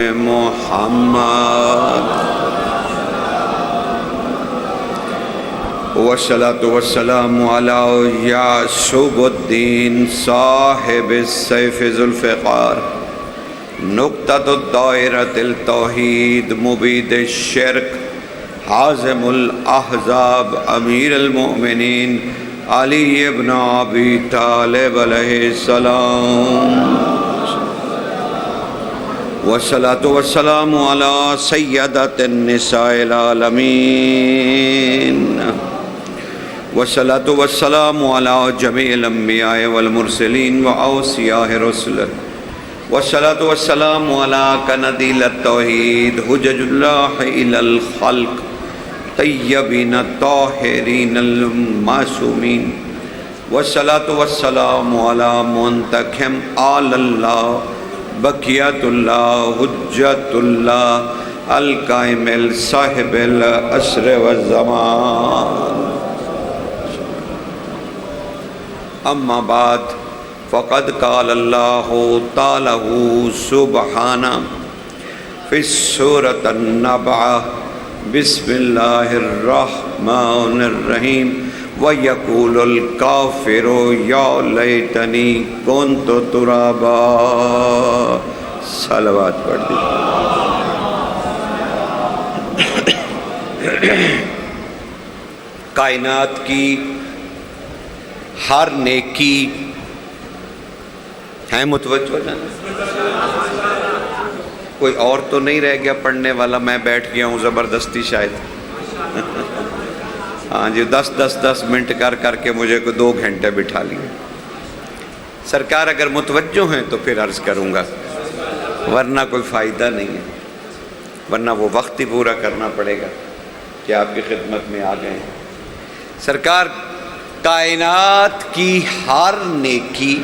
محمد والصلاة والسلام على یعصب الدین صاحب السیف ذو الفقار نقطۃ الدائرۃ التوحید مبید الشرک حازم الاحزاب امیر المؤمنین علی ابن ابی طالب علیہ السلام والصلاة والسلام على سیدۃ النساء العالمین والصلاة والسلام على جميع الانبیاء والمرسلین واوصیاء رسل والصلاة والسلام على قندیل التوحید حجج اللہ الی الخلق طیبین الطاہرین المعصومین والصلاة والسلام على منتخم آل اللہ بقیت اللہ حجت اللہ القائم صاحب العصر والزمان اما بعد فقد قال اللہ تعالی سبحانہ فی السورۃ النبع بسم اللہ الرحمن الرحیم وَيَقُولُ الْكَافِرُ يَا لَيْتَنِي كُنْتُ تُرَابًا صلوات پڑھ دیجیے۔ کائنات کی ہر نیکی ہے متوجہ جانا، کوئی اور تو نہیں رہ گیا پڑھنے والا، میں بیٹھ گیا ہوں زبردستی شاید، ہاں جی 10 منٹ کر کے مجھے کو 2 گھنٹے بٹھا لیے۔ سرکار اگر متوجہ ہیں تو پھر عرض کروں گا، ورنہ کوئی فائدہ نہیں ہے، ورنہ وہ وقت ہی پورا کرنا پڑے گا کہ آپ کی خدمت میں آ گئے ہیں۔ سرکار کائنات کی ہر نیکی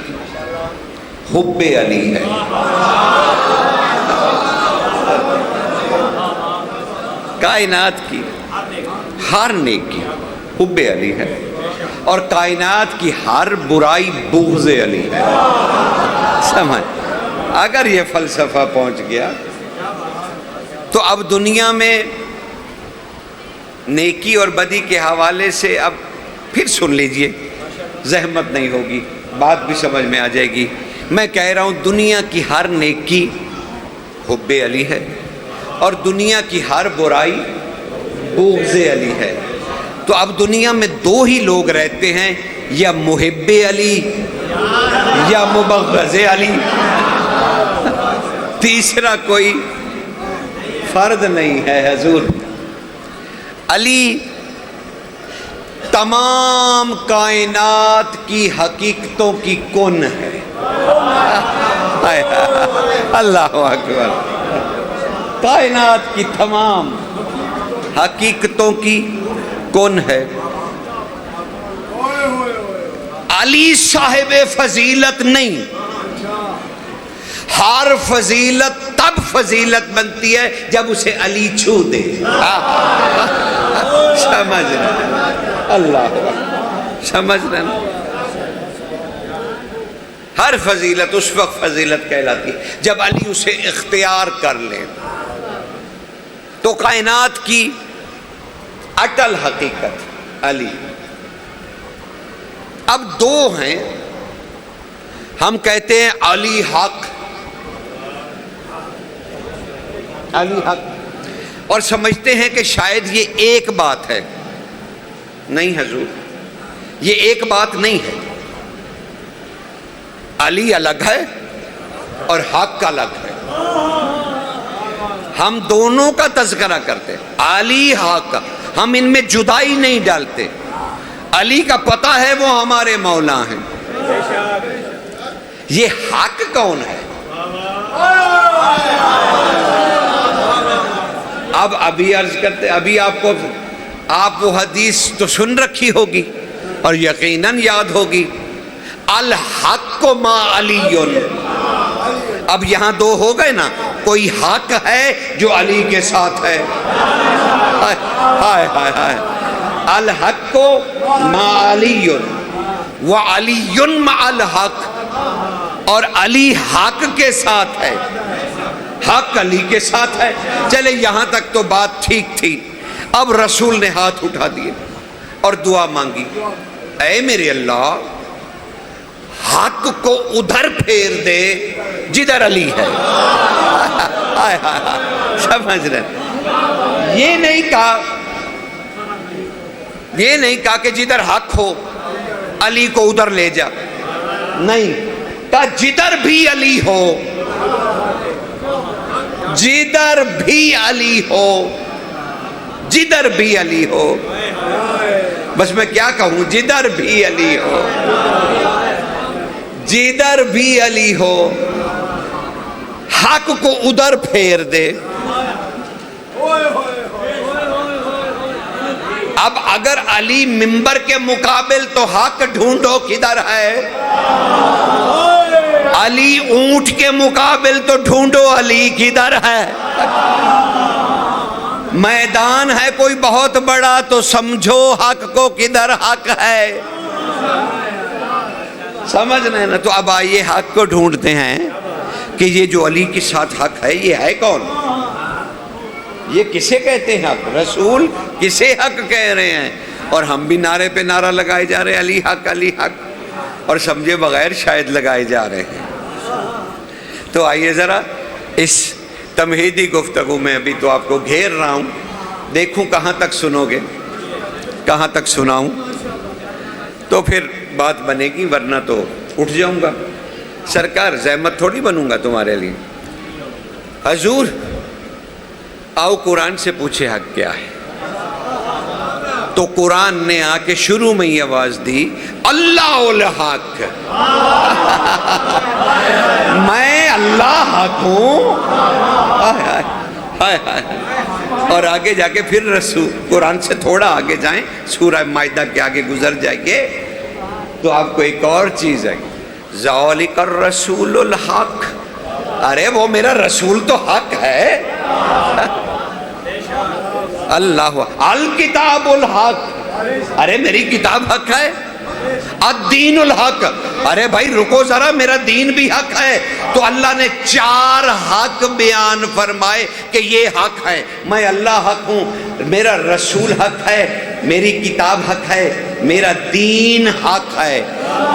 حب علی ہے، کائنات کی ہر نیکی حب علی ہے، اور کائنات کی ہر برائی بغض علی ہے۔ سمجھ، اگر یہ فلسفہ پہنچ گیا تو اب دنیا میں نیکی اور بدی کے حوالے سے اب پھر سن لیجئے، زحمت نہیں ہوگی، بات بھی سمجھ میں آ جائے گی۔ میں کہہ رہا ہوں دنیا کی ہر نیکی حب علی ہے، اور دنیا کی ہر برائی بغض علی ہے۔ تو اب دنیا میں 2 ہی لوگ رہتے ہیں، یا محب علی یا مبغض علی، تیسرا کوئی فرد نہیں ہے حضور۔ علی تمام کائنات کی حقیقتوں کی کن ہے، اللہ اکبر، کائنات کی تمام حقیقتوں کی کون ہے۔ علی صاحب فضیلت نہیں، ہر فضیلت تب فضیلت بنتی ہے جب اسے علی چھو دے۔ سمجھ رہے ہیں اللہ، سمجھ رہے ہیں، ہر فضیلت اس وقت فضیلت کہلاتی ہے جب علی اسے اختیار کر لے۔ تو کائنات کی اٹل حقیقت علی۔ اب 2 ہیں، ہم کہتے ہیں علی حق، علی حق، اور سمجھتے ہیں کہ شاید یہ ایک بات ہے۔ نہیں حضور، یہ ایک بات نہیں ہے، علی الگ ہے اور حق الگ ہے۔ ہم دونوں کا تذکرہ کرتے ہیں، علی حق، ہم ان میں جدائی نہیں ڈالتے۔ علی کا پتہ ہے وہ ہمارے مولا ہیں، یہ حق کون ہے؟ اب ابھی عرض کرتے، ابھی آپ وہ حدیث تو سن رکھی ہوگی اور یقیناً یاد ہوگی، الحق ما علی۔ اب یہاں 2 ہو گئے نا، کوئی حق ہے جو علی کے ساتھ ہے، ہائے ہائے ہائے، الحق ما علی وعلی مع الحق، اور علی حق کے ساتھ ہے، حق علی کے ساتھ ہے۔ چلے یہاں تک تو بات ٹھیک تھی۔ اب رسول نے ہاتھ اٹھا دیے اور دعا مانگی، اے میرے اللہ حق کو ادھر پھیر دے جدھر علی ہے۔ سمجھ رہے؟ یہ نہیں کہا کہ جدھر حق ہو علی کو ادھر لے جا، نہیں کہا جدھر بھی علی ہو، جدھر بھی علی ہو، جدھر بھی علی ہو، بس میں کیا کہوں، جدھر بھی علی ہو، جدھر بھی علی ہو حق کو ادھر پھیر دے۔ اب اگر علی منبر کے مقابل تو حق ڈھونڈو کدھر ہے، علی اونٹ کے مقابل تو ڈھونڈو علی کدھر ہے۔ میدان ہے کوئی بہت بڑا تو سمجھو حق کو کدھر حق ہے، سمجھ رہے نا؟ تو اب آئیے حق کو ڈھونڈتے ہیں کہ یہ جو علی کے ساتھ حق ہے یہ ہے کون، یہ کسے کہتے ہیں حق، رسول کسے حق کہہ رہے ہیں؟ اور ہم بھی نعرے پہ نعرہ لگائے جا رہے ہیں علی حق علی حق، اور سمجھے بغیر شاید لگائے جا رہے ہیں۔ تو آئیے ذرا اس تمہیدی گفتگو میں ابھی تو آپ کو گھیر رہا ہوں، دیکھوں کہاں تک سنو گے، کہاں تک سناؤں، تو پھر بات بنے گی، ورنہ تو اٹھ جاؤں گا۔ سرکار زحمت تھوڑی بنوں گا تمہارے لیے۔ حضور آؤ قرآن سے پوچھے حق کیا ہے، تو قرآن نے آ کے شروع میں یہ آواز دی، اللہ الحق، میں اللہ حق ہوں۔ اور آگے جا کے پھر رسول، قرآن سے تھوڑا آگے جائیں، سورہ مائدہ کے آگے گزر جائیں گے تو آپ کو ایک اور چیز ہے، ذالک الرسول الحق، ارے وہ میرا رسول تو حق ہے۔ اللہ الکتاب الحق، ارے میری کتاب حق ہے۔ الدین الحق، ارے بھائی رکو ذرا، میرا دین بھی حق ہے۔ تو اللہ نے 4 حق بیان فرمائے کہ یہ حق ہے، میں اللہ حق ہوں، میرا رسول حق ہے، میری کتاب حق ہے، میرا دین حق ہے۔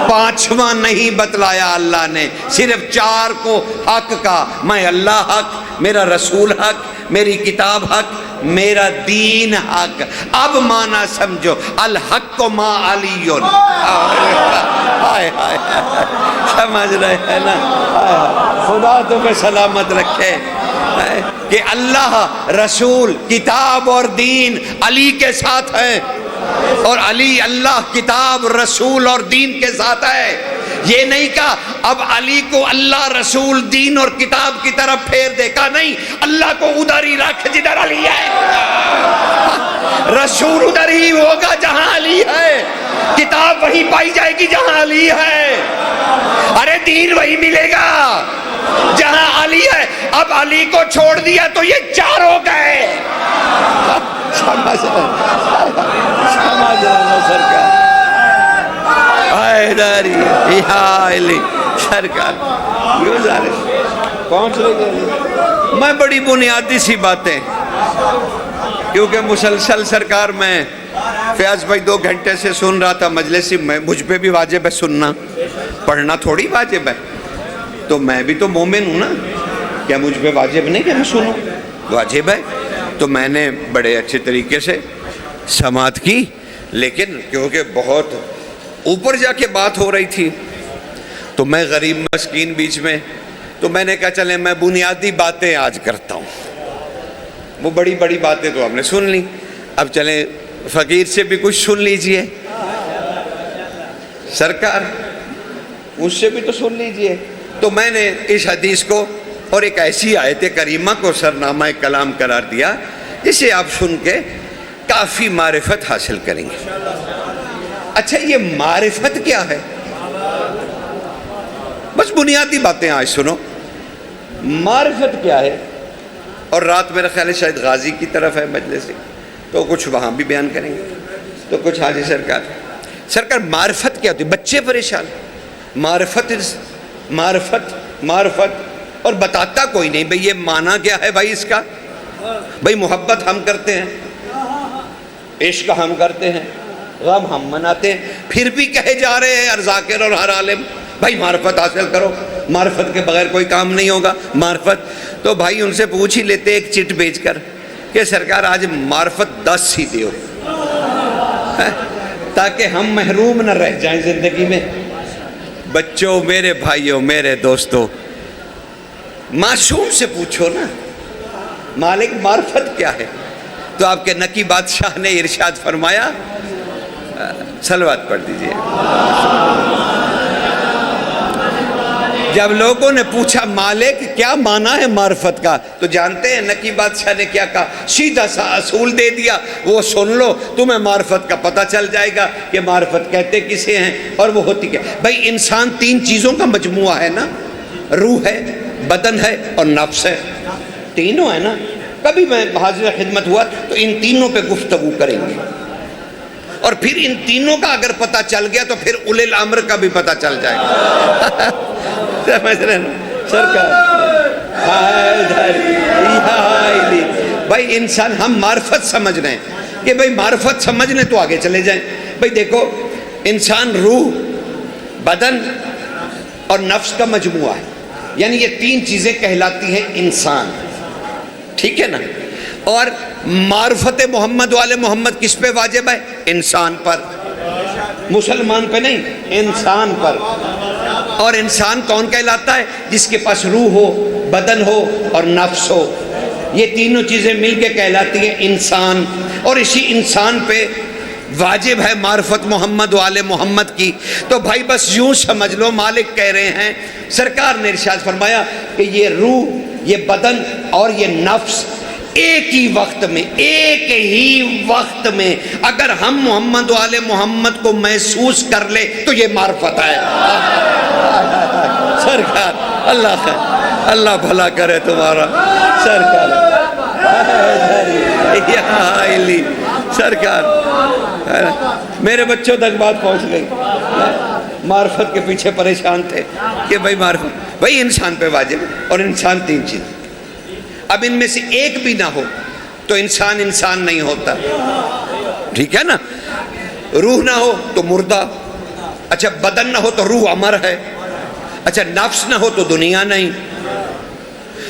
5واں نہیں بتلایا اللہ نے، صرف 4 کو حق کا، میں اللہ حق، میرا رسول حق، میری کتاب حق، میرا دین حق۔ اب معنی سمجھو، الحق کو ما علی، سمجھ رہے ہیں نا؟ خدا تمہیں سلامت رکھے کہ اللہ رسول کتاب اور دین علی کے ساتھ ہے، اور علی اللہ کتاب رسول اور دین کے ساتھ ہے۔ یہ نہیں کہا اب علی کو اللہ رسول دین اور کتاب کی طرف پھیر دے، کہا نہیں، اللہ کو ادھر ہی رکھ جدھر علی ہے، رسول ادھر ہی ہوگا جہاں علی ہے، کتاب وہی پائی جائے گی جہاں علی ہے، ارے دین وہی ملے گا جہاں علی ہے۔ اب علی کو چھوڑ دیا تو یہ 4 ہو گئے۔ سمجھ رہے سرکار، سرکار پہنچ رہے۔ میں بڑی بنیادی سی باتیں، کیونکہ مسلسل سرکار میں فیاض بھائی 2 گھنٹے سے سن رہا تھا مجلسی میں، مجھ پہ بھی واجب ہے سننا، پڑھنا تھوڑی واجب ہے، تو میں بھی تو مومن ہوں نا، کیا مجھ پہ واجب نہیں کہ میں سنوں؟ واجب ہے۔ تو میں نے بڑے اچھے طریقے سے سماعت کی، لیکن کیونکہ بہت اوپر جا کے بات ہو رہی تھی تو میں غریب مسکین بیچ میں، تو میں نے کہا چلیں میں بنیادی باتیں آج کرتا ہوں، وہ بڑی بڑی باتیں تو ہم نے سن لی، اب چلیں فقیر سے بھی کچھ سن لیجئے، سرکار اس سے بھی تو سن لیجئے۔ تو میں نے اس حدیث کو اور ایک ایسی آیت کریمہ کو سرنامہ کلام قرار دیا جسے آپ سن کے کافی معرفت حاصل کریں گے۔ اچھا یہ معرفت کیا ہے؟ بس بنیادی باتیں آج سنو، معرفت کیا ہے؟ اور رات میرا خیال ہے شاید غازی کی طرف ہے مجلس سے، تو کچھ وہاں بھی بیان کریں گے، تو کچھ حاجی سرکار معرفت کیا ہوتی ہے؟ بچے پریشان، معرفت اور بتاتا کوئی نہیں بھئی یہ معنی کیا ہے بھائی اس کا. بھئی محبت ہم کرتے ہیں, عشق ہم کرتے ہیں, غم ہم مناتے ہیں, پھر بھی کہے جا رہے ہیں ہر ذاکر اور ہر عالم بھائی معرفت حاصل کرو, معرفت کے بغیر کوئی کام نہیں ہوگا. معرفت تو بھائی ان سے پوچھ ہی لیتے ایک چٹ بھیج کر کہ سرکار آج معرفت 10 ہی دیو تاکہ ہم محروم نہ رہ جائیں زندگی میں. بچوں, میرے بھائیوں, میرے دوستوں, معصوم سے پوچھو نا مالک معرفت کیا ہے. تو آپ کے نکی بادشاہ نے ارشاد فرمایا, صلوات پڑھ دیجئے. جب لوگوں نے پوچھا مالک کیا معنی ہے معرفت کا, تو جانتے ہیں نکی بادشاہ نے کیا کہا؟ سیدھا سا اصول دے دیا, وہ سن لو, تمہیں معرفت کا پتہ چل جائے گا کہ معرفت کہتے کسے ہیں اور وہ ہوتی کیا. بھائی انسان 3 چیزوں کا مجموعہ ہے نا, روح ہے, بدن ہے اور نفس ہے. تینوں ہے نا. کبھی میں حاضر خدمت ہوا تو ان تینوں پہ گفتگو کریں گے, اور پھر ان تینوں کا اگر پتہ چل گیا تو پھر اولے الامر کا بھی پتہ چل جائے گا. سمجھ رہے نا سرکار؟ بھائی انسان, ہم معرفت سمجھ رہے ہیں کہ بھئی معرفت سمجھ لیں تو آگے چلے جائیں. بھئی دیکھو, انسان روح, بدن اور نفس کا مجموعہ ہے, یعنی یہ 3 چیزیں کہلاتی ہیں انسان. ٹھیک ہے نا. اور معرفت محمد والے محمد کس پہ واجب ہے؟ انسان پر, مسلمان پہ نہیں, انسان پر. اور انسان کون کہلاتا ہے؟ جس کے پاس روح ہو, بدن ہو اور نفس ہو. یہ تینوں چیزیں مل کے کہلاتی ہیں انسان. اور اسی انسان پہ واجب ہے معرفت محمد والے محمد کی. تو بھائی بس یوں سمجھ لو, مالک کہہ رہے ہیں, سرکار نے ارشاد فرمایا کہ یہ روح, یہ بدن اور یہ نفس ایک ہی وقت میں اگر ہم محمد والے محمد کو محسوس کر لے تو یہ معرفت ہے. سرکار اللہ بھلا کرے تمہارا. سرکار میرے بچوں تک بات پہنچ گئی, معرفت کے پیچھے پریشان تھے کہ بھئی معرفت, بھئی انسان پہ واجب, اور انسان 3 چیز. اب ان میں سے ایک بھی نہ ہو تو انسان نہیں ہوتا. ٹھیک ہے نا. روح نہ ہو تو مردہ, اچھا بدن نہ ہو تو روح امر ہے, اچھا نفس نہ ہو تو دنیا نہیں.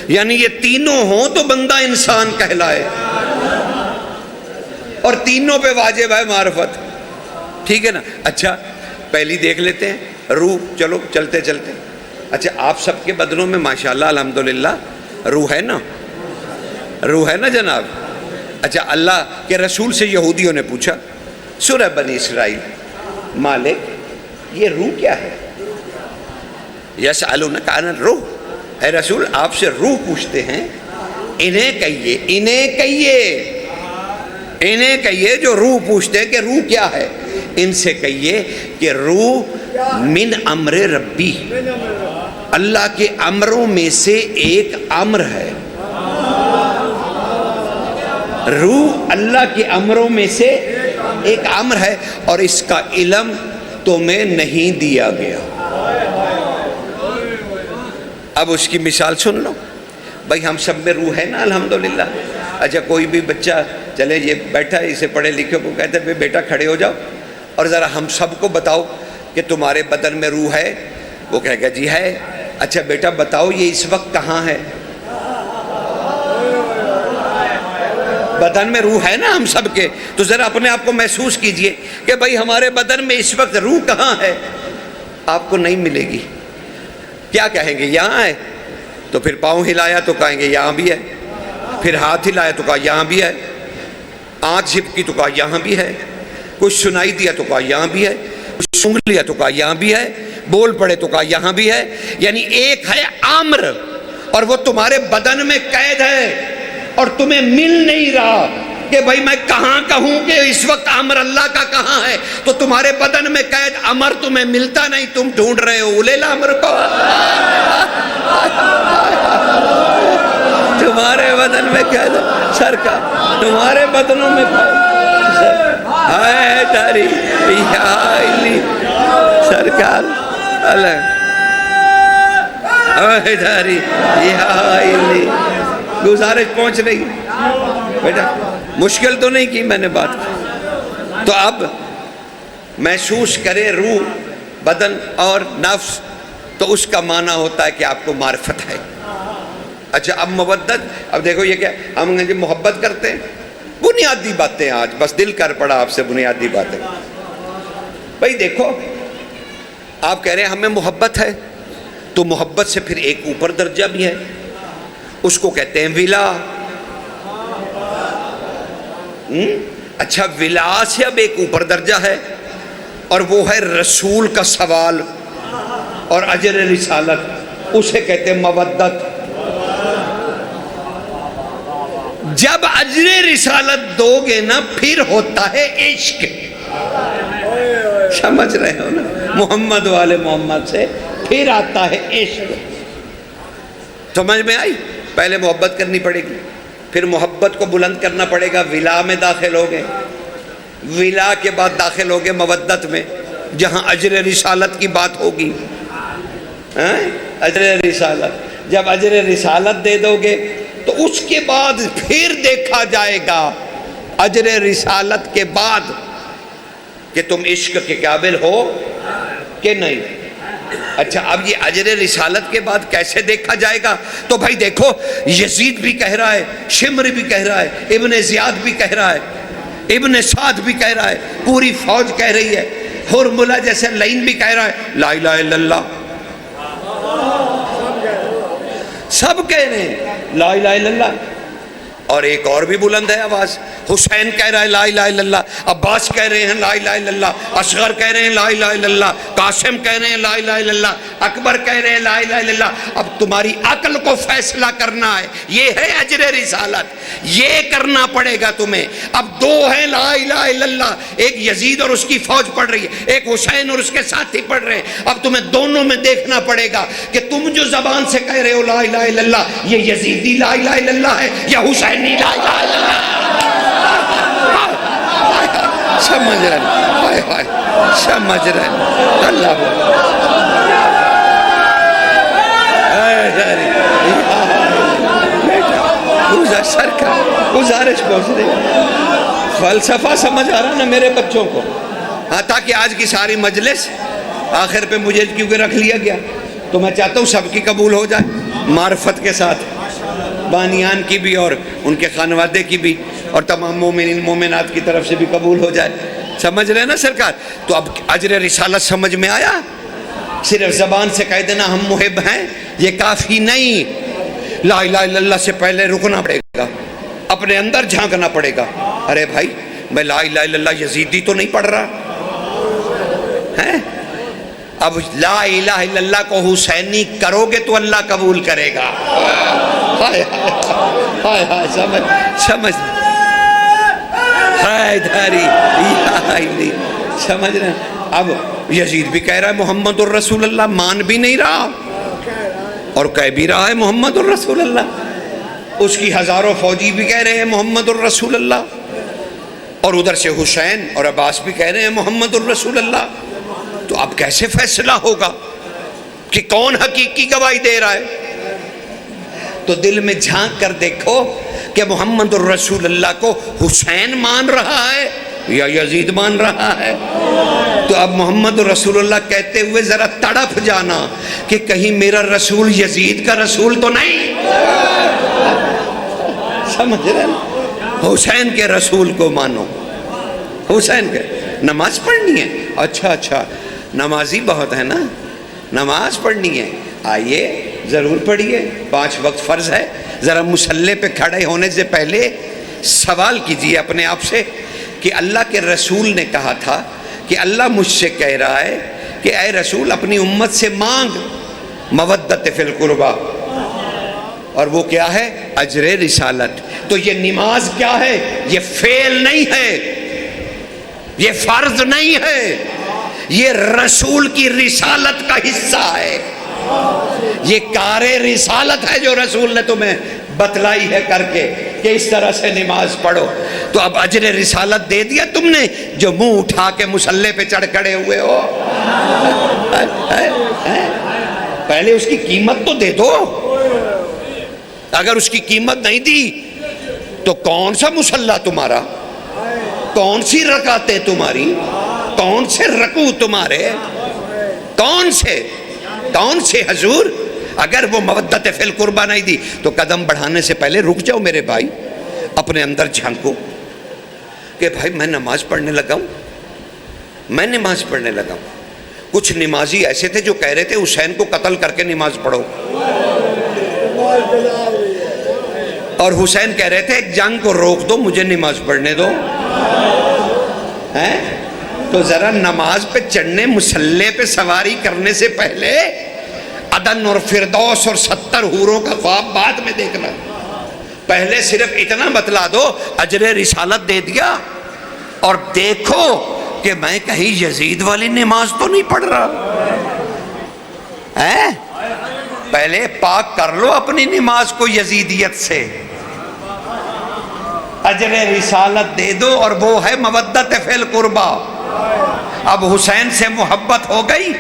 یعنی یہ تینوں ہوں تو بندہ انسان کہلائے, اور تینوں پہ واجب ہے معرفت. ٹھیک ہے نا. اچھا پہلی دیکھ لیتے ہیں روح. چلو چلتے چلتے. اچھا آپ سب کے بدنوں میں ماشاءاللہ الحمدللہ روح ہے نا, روح ہے نا جناب. اچھا اللہ کے رسول سے یہودیوں نے پوچھا, سورہ بنی اسرائیل, مالک یہ روح کیا ہے؟ یسألونک عن الروح, اے رسول آپ سے روح پوچھتے ہیں, انہیں کہیے جو روح پوچھتے ہیں کہ روح کیا ہے, ان سے کہیے کہ روح من امر ربی, اللہ کے امروں میں سے ایک امر ہے. روح اللہ کے امروں میں سے ایک امر ہے, اور اس کا علم تمہیں نہیں دیا گیا. اب اس کی مثال سن لو. بھائی ہم سب میں روح ہے نا الحمدللہ. اچھا کوئی بھی بچہ چلے, یہ بیٹھا ہے, اسے پڑھے لکھے کو کہتے ہیں بیٹا کھڑے ہو جاؤ اور ذرا ہم سب کو بتاؤ کہ تمہارے بدن میں روح ہے. وہ کہے گا جی ہے. اچھا بیٹا بتاؤ یہ اس وقت کہاں ہے؟ بدن میں روح ہے نا ہم سب کے, تو ذرا اپنے آپ کو محسوس کیجئے کہ بھائی ہمارے بدن میں اس وقت روح کہاں ہے. آپ کو نہیں ملے گی. کیا کہیں گے؟ یہاں ہے. تو پھر پاؤں ہلایا تو کہیں گے یہاں بھی ہے, پھر ہاتھ ہلایا تو کہا یہاں بھی ہے, آنکھ جھپکی تو کہا یہاں بھی ہے, کچھ سنائی دیا تو کہا یہاں بھی ہے, کچھ سونگھ لیا تو کہا یہاں بھی ہے, بول پڑے تو کہا یہاں بھی ہے. یعنی ایک ہے امر, اور وہ تمہارے بدن میں قید ہے, اور تمہیں مل نہیں رہا کہ بھائی میں کہاں کہوں کہ اس وقت امر اللہ کا کہاں ہے. تو تمہارے بدن میں قید امر تمہیں ملتا نہیں, تم ڈھونڈ رہے ہو اولے الامر کو. تمہارے بدن میں قید سرکار, تمہارے بدنوں میں سرکار اللہ ادھر گزارش پہنچ رہی بیٹا، مشکل تو نہیں کی میں نے بات کی. تو اب محسوس کرے روح، بدن اور نفس، تو اس کا معنی ہوتا ہے کہ آپ کو معرفت ہے. اچھا اب مودت، اب دیکھو یہ کیا، ہم جب محبت کرتے ہیں، بنیادی باتیں آج بس دل کر پڑا آپ سے بنیادی باتیں. بھائی دیکھو، آپ کہہ رہے ہیں ہمیں محبت ہے، تو محبت سے پھر ایک اوپر درجہ بھی ہے، اس کو کہتے ہیں ولا. اچھا ولا سے اب ایک اوپر درجہ ہے، اور وہ ہے رسول کا سوال اور اجر رسالت، اسے کہتے ہیں مودت. جب اجر رسالت دو گے نا پھر ہوتا ہے عشق. سمجھ رہے ہو نا، محمد والے محمد سے پھر آتا ہے عشق. سمجھ میں آئی؟ پہلے محبت کرنی پڑے گی، پھر محبت کو بلند کرنا پڑے گا، ولا میں داخل ہو گئے، ولا کے بعد داخل ہو گئے مودت میں، جہاں اجر رسالت کی بات ہوگی. اجر رسالت، جب اجر رسالت دے دو گے تو اس کے بعد پھر دیکھا جائے گا اجر رسالت کے بعد کہ تم عشق کے قابل ہو کہ نہیں. اچھا اب یہ اجر رسالت کے بعد کیسے دیکھا جائے گا؟ تو بھائی دیکھو، یزید بھی کہہ رہا ہے، شمر بھی کہہ رہا ہے، ابن زیاد بھی کہہ رہا ہے، ابن سعد بھی کہہ رہا ہے، پوری فوج کہہ رہی ہے، ہرملہ جیسے لائن بھی کہہ رہا ہے لا الہ الا اللہ. سب کہہ رہے ہیں لا الہ الا اللہ. اور ایک اور بھی بلند ہے آواز، حسین کہہ رہا ہے لا الہ الا اللہ، عباس کہہ رہے ہیں لا الہ الا اللہ، اصغر کہہ رہے ہیں لا الہ الا اللہ، قاسم کہہ رہے ہیں لا الہ الا اللہ، اکبر کہہ رہے ہیں لا الہ الا اللہ. اب تمہاری عقل کو فیصلہ کرنا ہے، یہ ہے اجر رسالت، یہ کرنا پڑے گا تمہیں. اب دو ہیں لا الہ الا اللہ، ایک یزید اور اس کی فوج پڑھ رہی ہے، ایک حسین اور اس کے ساتھی پڑھ رہے ہیں. اب تمہیں دونوں میں دیکھنا پڑے گا کہ تم جو زبان سے کہہ رہے ہو لا الہ الا اللہ، یہ یزیدی لا الہ الا اللہ ہے یا حسین لا الہ الا اللہ. سمجھ رہے ہیں، سمجھ رہے ہیں. اللہ سرکار گزارش پہنچ رہی، فلسفہ سمجھ آ رہا نا میرے بچوں کو. ہاں تاکہ آج کی ساری مجلس آخر پہ مجھے کیونکہ رکھ لیا گیا تو میں چاہتا ہوں سب کی قبول ہو جائے معرفت کے ساتھ، بانیان کی بھی اور ان کے خانوادے کی بھی، اور تمام مومنین مومنات کی طرف سے بھی قبول ہو جائے. سمجھ رہے نا سرکار؟ تو اب اجر رسالت سمجھ میں آیا؟ صرف زبان سے کہہ دینا ہم محب ہیں یہ کافی نہیں، لا الہ الا اللہ سے پہلے رکنا پڑے گا، اپنے اندر جھانکنا پڑے گا. ارے بھائی میں لا الہ الا اللہ یزیدی تو نہیں پڑھ رہا ہے. اب لا الہ الا اللہ کو حسینی کرو گے تو اللہ قبول کرے گا. ہائے ہائے ہائے، سمجھ سمجھ سمجھ رہے ہیں. اب یزید بھی کہہ رہا ہے محمد الرسول اللہ، مان بھی نہیں رہا اور کہہ بھی رہا ہے محمد الرسول اللہ. اس کی ہزاروں فوجی بھی کہہ رہے ہیں محمد الرسول اللہ، اور ادھر سے حسین اور عباس بھی کہہ رہے ہیں محمد الرسول اللہ. تو اب کیسے فیصلہ ہوگا کہ کون حقیقی گواہی دے رہا ہے؟ تو دل میں جھانک کر دیکھو کہ محمد الرسول اللہ کو حسین مان رہا ہے یا یزید مان رہا ہے. تو اب محمد رسول اللہ کہتے ہوئے ذرا تڑپ جانا کہ کہیں میرا رسول یزید کا رسول تو نہیں. سمجھ رہے ہیں؟ حسین کے رسول کو مانو. حسین کے نماز پڑھنی ہے، اچھا نمازی بہت ہے نا، نماز پڑھنی ہے، آئیے ضرور پڑھیے، 5 وقت فرض ہے. ذرا مصلی پہ کھڑے ہونے سے پہلے سوال کیجئے اپنے آپ سے کہ اللہ کے رسول نے کہا تھا کہ اللہ مجھ سے کہہ رہا ہے کہ اے رسول اپنی امت سے مانگ مودت فی القربہ، اور وہ کیا ہے؟ اجر رسالت. تو یہ نماز کیا ہے؟ یہ فعل نہیں ہے، یہ فرض نہیں ہے، یہ رسول کی رسالت کا حصہ ہے. یہ کار رسالت ہے جو رسول نے تمہیں بتلائی ہے کر کے کہ اس طرح سے نماز پڑھو. تو اب اجر رسالت دے دیا تم نے جو منہ اٹھا کے مصلی پہ چڑھ کھڑے ہوئے ہو. پہلے اس کی قیمت تو دے دو. اگر اس کی قیمت نہیں دی تو کون سا مصلی تمہارا، کون سی رکعتیں تمہاری، کون سے رکوع تمہارے، کون سے حضور. اگر وہ مودت فی القربہ نہیں دی تو قدم بڑھانے سے پہلے رک جاؤ میرے بھائی، اپنے اندر جھانکو کہ بھائی میں نماز پڑھنے لگا ہوں، میں نماز پڑھنے لگا ہوں. کچھ نمازی ایسے تھے جو کہہ رہے تھے حسین کو قتل کر کے نماز پڑھو، اور حسین کہہ رہے تھے ایک جنگ کو روک دو مجھے نماز پڑھنے دو. تو ذرا نماز پہ چڑھنے، مصلی پہ سواری کرنے سے پہلے عدن اور فردوس اور 70 حوروں کا خواب بعد میں دیکھنا. پہلے صرف اتنا بتلا دو اجر رسالت دے دیا، اور دیکھو کہ میں کہیں یزید والی نماز تو نہیں پڑھ رہا. پہلے پاک کر لو اپنی نماز کو یزیدیت سے، اجر رسالت دے دو، اور وہ ہے مودت فی القربہ. اب حسین سے محبت ہو گئی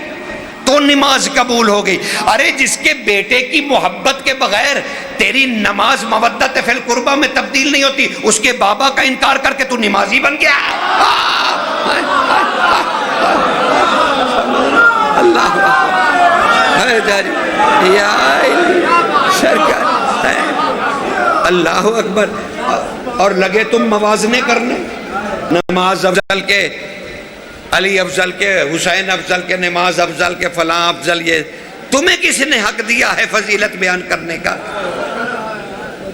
تو نماز قبول ہو گئی. ارے جس کے بیٹے کی محبت کے بغیر تیری نماز مودت فی القربہ میں تبدیل نہیں ہوتی، اس کے بابا کا انکار کر کے تو نمازی بن گیا. اللہ اللہ اکبر. اور لگے تم موازنے کرنے، نماز افضل کے علی افضل کے، حسین افضل کے، نماز افضل کے، فلاں افضل. یہ تمہیں کس نے حق دیا ہے فضیلت بیان کرنے کا؟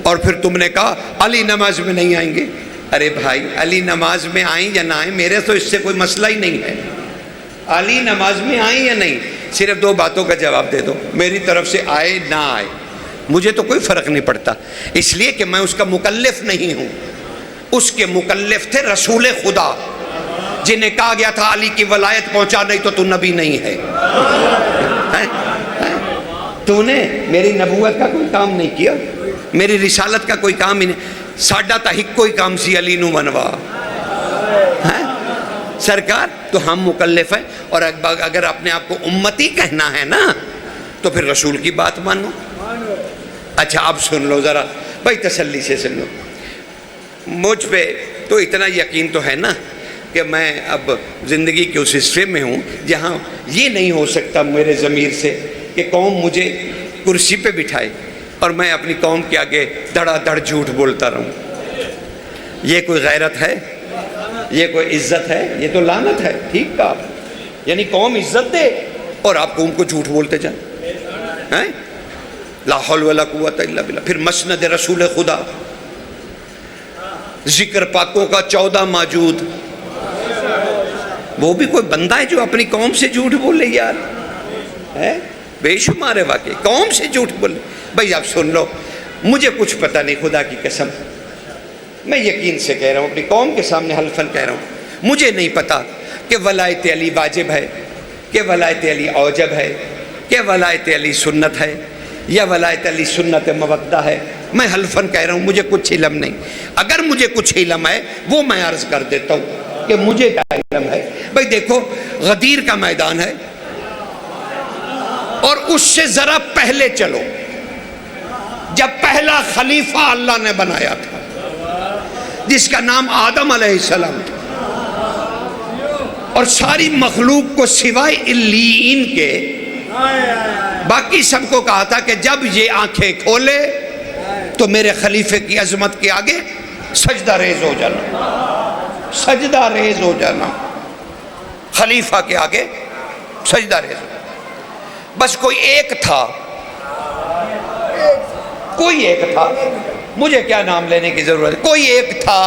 اور پھر تم نے کہا علی نماز میں نہیں آئیں گے. ارے بھائی علی نماز میں آئیں یا نہ آئیں میرے تو اس سے کوئی مسئلہ ہی نہیں ہے. علی نماز میں آئیں یا نہیں، صرف 2 باتوں کا جواب دے دو، میری طرف سے آئے نہ آئے مجھے تو کوئی فرق نہیں پڑتا، اس لیے کہ میں اس کا مکلف نہیں ہوں. اس کے مکلف تھے رسول خدا، جنہیں کہا گیا تھا علی کی ولایت پہنچا نہیں تو نبی نہیں ہے. تو نے میری نبوت کا کوئی کام نہیں کیا، میری رسالت کا کوئی کام ہی نہیں. ساڈا تا ہک کوئی کام سی علی نو منوا سرکار. تو ہم مکلف ہیں، اور اگر اپنے آپ کو امتی کہنا ہے نا تو پھر رسول کی بات مانو. اچھا اب سن لو ذرا بھائی، تسلی سے سن لو. مجھ پہ تو اتنا یقین تو ہے نا کہ میں اب زندگی کے اس حصے میں ہوں جہاں یہ نہیں ہو سکتا میرے ضمیر سے کہ قوم مجھے کرسی پہ بٹھائے اور میں اپنی قوم کے آگے دڑا دڑ جھوٹ بولتا رہوں. یہ کوئی غیرت ہے؟ یہ کوئی عزت ہے؟ یہ تو لعنت ہے. ٹھیک کہا، یعنی قوم عزت دے اور آپ قوم کو جھوٹ بولتے جائیں. لا حول ولا قوت الا باللہ. پھر مسند رسول خدا، ذکر پاکوں کا 14 موجود. وہ بھی کوئی بندہ ہے جو اپنی قوم سے جھوٹ بولے یار؟ بے شمار ہے واقعی قوم سے جھوٹ بولے. بھائی آپ سن لو، مجھے کچھ پتہ نہیں، خدا کی قسم میں یقین سے کہہ رہا ہوں، اپنی قوم کے سامنے حلفاً کہہ رہا ہوں، مجھے نہیں پتا کہ ولایت علی واجب ہے، کہ ولایت علی اوجب ہے، کہ ولایت علی سنت ہے، یا ولایت علی سنت مودہ ہے. میں حلفاً کہہ رہا ہوں مجھے کچھ علم نہیں. اگر مجھے کچھ علم ہے وہ میں عرض کر دیتا ہوں کہ مجھے کیا علم ہے. بھائی دیکھو، غدیر کا میدان ہے اور اس سے ذرا پہلے چلو، جب پہلا خلیفہ اللہ نے بنایا تھا جس کا نام آدم علیہ السلام تھا، اور ساری مخلوق کو سوائے علیین کے باقی سب کو کہا تھا کہ جب یہ آنکھیں کھولے تو میرے خلیفے کی عظمت کے آگے سجدہ ریز ہو جانا، سجدہ ریز ہو جانا، خلیفہ کے آگے سجدہ ریز ہو جانا. بس کوئی ایک تھا، کوئی ایک تھا، مجھے کیا نام لینے کی ضرورت ہے، کوئی ایک تھا،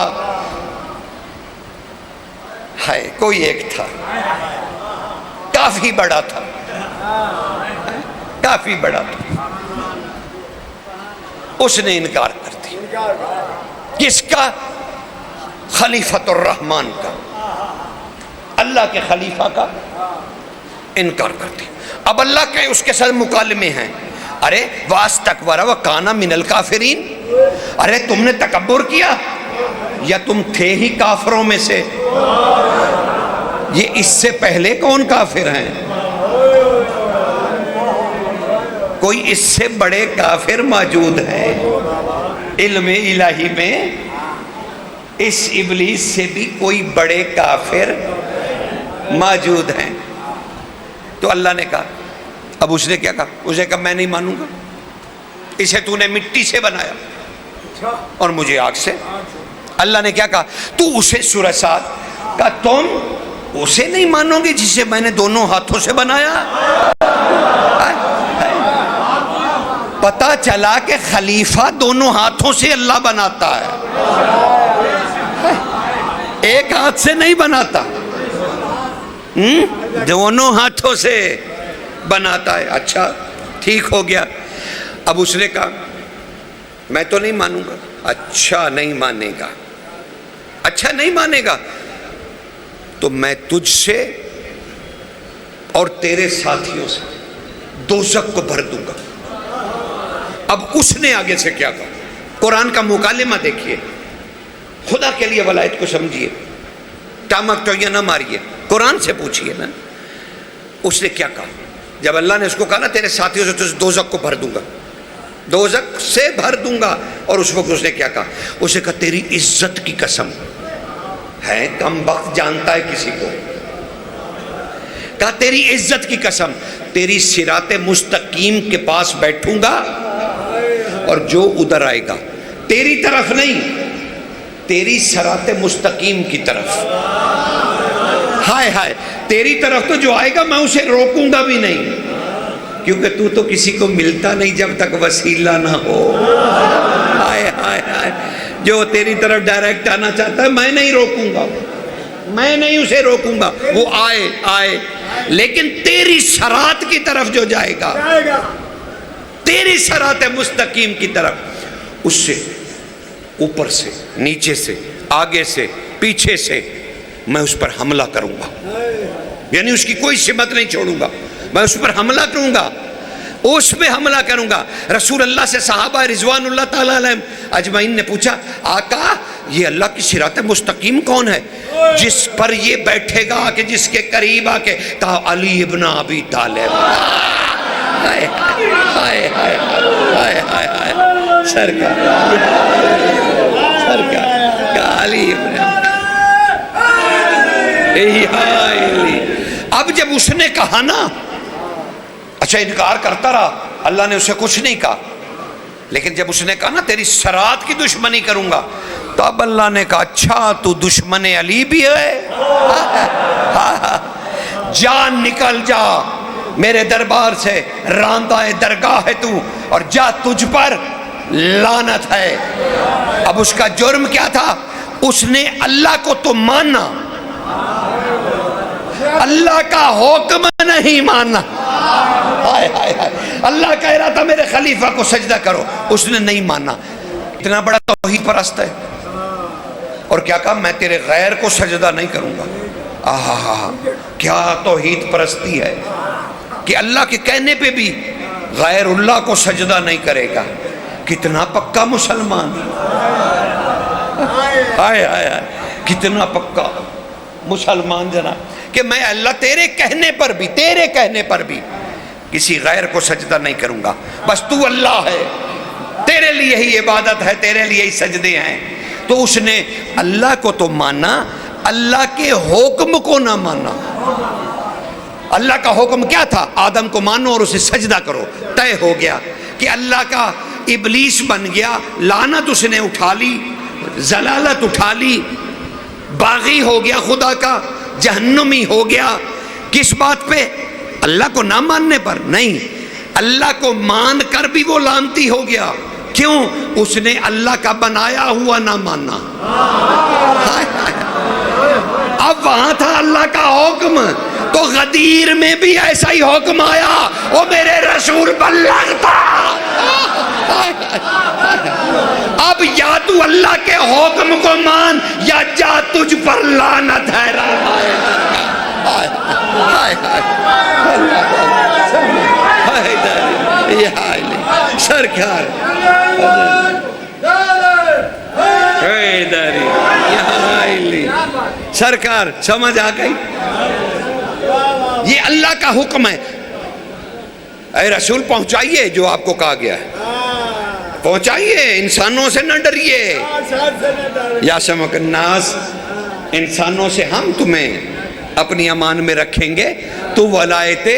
ہے کوئی ایک تھا، کافی بڑا تھا، کافی بڑا تھا. اس نے انکار کر دیا. کس کا؟ خلیفۃ الرحمن کا، اللہ کے خلیفہ کا انکار کر دیا. اب اللہ کے اس کے ساتھ مکالمے ہیں. ارے واستکبر وکان من الکافرین، ارے تم نے تکبر کیا یا تم تھے ہی کافروں میں سے؟ یہ اس سے پہلے کون کافر ہیں؟ کوئی اس سے بڑے کافر موجود ہیں؟ علم الہی میں اس ابلیس سے بھی کوئی بڑے کافر موجود ہیں۔ تو اللہ نے کہا، اب اس نے کیا کہا؟ اس نے کہا میں نہیں مانوں گا، اسے تو نے مٹی سے بنایا اور مجھے آگ سے۔ اللہ نے کیا کہا؟ تو اسے سورہ صاد کہا تم اسے نہیں مانو گے جسے میں نے دونوں ہاتھوں سے بنایا؟ پتہ چلا کہ خلیفہ دونوں ہاتھوں سے اللہ بناتا ہے، ایک ہاتھ سے نہیں بناتا، دونوں ہاتھوں سے بناتا ہے۔ اچھا ٹھیک ہو گیا۔ اب اس نے کہا میں تو نہیں مانوں گا۔ اچھا نہیں مانے گا، اچھا نہیں مانے گا تو میں تجھ سے اور تیرے ساتھیوں سے دوزخ کو بھر دوں گا۔ اب اس نے آگے سے کیا کہا؟ قرآن کا مکالمہ دیکھیے، خدا کے لیے ولایت کو سمجھیے، ٹامک ٹوئیاں نہ ماریے، قرآن سے پوچھئے نا۔ اس نے کیا کہا؟ جب اللہ نے اس کو کہا نا تیرے ساتھیوں سے تجھے دوزخ کو بھر دوں گا، دوزخ سے بھر دوں گا، اور اس وقت اس نے کیا کہا؟ اس نے کہا تیری عزت کی قسم ہے، کم بخت جانتا ہے کسی کو، کہا تیری عزت کی قسم تیری صراط مستقیم کے پاس بیٹھوں گا، اور جو ادھر آئے گا تیری طرف نہیں، تیری صراط مستقیم کی طرف، ہائے ہائے تیری طرف تو جو آئے گا میں اسے روکوں گا بھی نہیں، کیونکہ تو کسی کو ملتا نہیں جب تک وسیلہ نہ ہو۔ ہائے ہائے ہائے، جو تیری طرف ڈائریکٹ آنا چاہتا ہے میں نہیں روکوں گا، میں نہیں اسے روکوں گا، وہ آئے آئے، لیکن تیری صراط کی طرف جو جائے گا، تیری صراط مستقیم کی طرف، اس سے اوپر سے نیچے سے آگے سے پیچھے سے میں اس پر حملہ کروں گا، یعنی اس کی کوئی سمت نہیں چھوڑوں گا، میں اس پر حملہ کروں گا، اس پہ حملہ کروں گا۔ رسول اللہ سے صحابہ رضوان اللہ تعالیٰ علیہم اجمعین نے پوچھا آقا یہ اللہ کی صراط مستقیم کون ہے جس پر یہ بیٹھے گا کہ جس کے قریب آ کے؟ کہا علی ابن ابی طالب۔ ہائے ہائے ہائے ہائے ہائے ہائے، سرکار کہا علی ابن ابی۔ اب جب اس نے کہا نا، اچھا انکار کرتا رہا، اللہ نے اسے کچھ نہیں کہا، لیکن جب اس نے کہا نا تیری صراط کی دشمنی کروں گا، تو اب اللہ نے کہا اچھا تو دشمن علی بھی ہے، جان نکل جا میرے دربار سے، راندہ درگاہ ہے تو، اور جا تجھ پر لعنت ہے۔ اب اس کا جرم کیا تھا؟ اس نے اللہ کو تو مانا، اللہ کا حکم نہیں مانا۔ اللہ کہہ رہا تھا میرے خلیفہ کو سجدہ کرو، اس نے نہیں مانا، اتنا بڑا توحید پرست ہے۔ اور کیا کہا؟ میں تیرے غیر کو سجدہ نہیں کروں گا۔ آہا کیا توحید پرستی ہے کہ اللہ کے کہنے پہ بھی غیر اللہ کو سجدہ نہیں کرے گا، کتنا پکا مسلمان، ہائے ہائے ہائے کتنا پکا مسلمان جناب، کہ میں اللہ تیرے کہنے پر بھی کسی غیر کو سجدہ نہیں کروں گا، بس تو اللہ ہے، تیرے لیے ہی عبادت ہے، تیرے لیے ہی سجدے ہیں۔ تو اس نے اللہ کو تو مانا، اللہ کے حکم کو نہ مانا۔ اللہ کا حکم کیا تھا؟ آدم کو مانو اور اسے سجدہ کرو، طے ہو گیا کہ اللہ کا ابلیس بن گیا، لعنت اس نے اٹھا لی، ضلالت اٹھا لی، باغی ہو گیا، خدا کا جہنمی ہو گیا۔ کس بات پہ؟ اللہ کو نہ ماننے پر نہیں، اللہ کو مان کر بھی وہ لعنتی ہو گیا۔ کیوں؟ اس نے اللہ کا بنایا ہوا نہ مانا۔ اب وہاں تھا اللہ کا حکم، تو غدیر میں بھی ایسا ہی حکم آیا، وہ میرے رسول بلغ تھا۔ اب یا تو اللہ کے حکم کو مان یا جا تجھ پر لعنت ہے۔ سرکار سرکار سمجھ آ گئی؟ یہ اللہ کا حکم ہے۔ اے رسول پہنچائیے جو آپ کو کہا گیا ہے، پہنچائیے، انسانوں سے نہ ڈریے۔ یا سمک الناس، انسانوں سے ہم تمہیں اپنی امان میں رکھیں گے، تو ولایت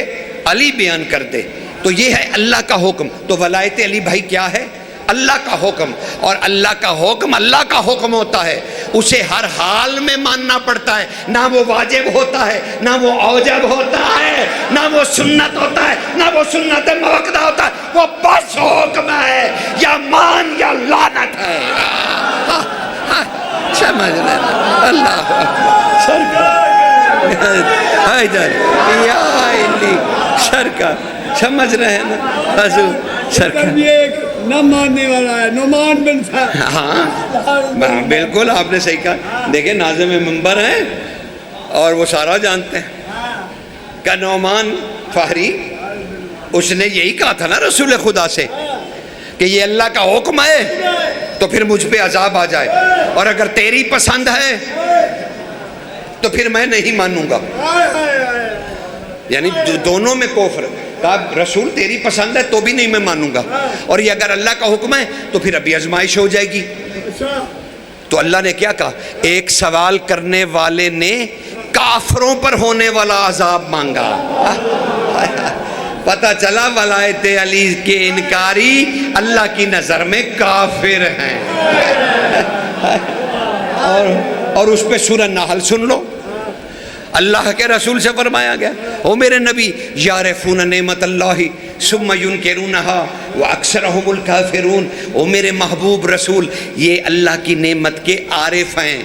علی بیان کر دے۔ تو یہ ہے اللہ کا حکم۔ تو ولایت علی بھائی کیا ہے؟ اللہ کا حکم، اور اللہ کا حکم اللہ کا حکم ہوتا ہے، اسے ہر حال میں ماننا پڑتا ہے، نہ وہ واجب ہوتا ہے، نہ وہ اوجب ہوتا ہے، نہ وہ سنت ہوتا ہے، نہ وہ سنت موقدہ ہوتا ہے، وہ بس حکم ہے، یا مان یا لعنت ہے۔ سمجھ لیں اللہ سرکار حیدر یا علی سرکار، سمجھ رہے ہیں نا حضور سرکار؟ یہ ایک نہ ماننے والا ہے، نعمان بن فہر۔ ہاں بالکل آپ نے صحیح کہا۔ دیکھیں ناظم منبر ہیں اور وہ سارا جانتے ہیں کہ نعمان فہری، اس نے یہی کہا تھا نا رسول خدا سے کہ یہ اللہ کا حکم ہے تو پھر مجھ پہ عذاب آ جائے، اور اگر تیری پسند ہے تو پھر میں نہیں مانوں گا۔ یعنی دونوں میں کفر، کہا رسول تیری پسند ہے تو بھی نہیں میں مانوں گا، اور یہ اگر اللہ کا حکم ہے تو پھر ابھی آزمائش ہو جائے گی۔ تو اللہ نے کیا کہا؟ ایک سوال کرنے والے نے کافروں پر ہونے والا عذاب مانگا۔ پتہ چلا ولایت علی کے انکاری اللہ کی نظر میں کافر ہیں۔ اور اس پہ سورہ نحل سن لو، اللہ کے رسول سے فرمایا گیا او میرے نبی یعرفون نعمت اللہ ثم ینکرونہا واکثرہم الکافرون، او میرے محبوب رسول یہ اللہ کی نعمت کے عارف ہیں،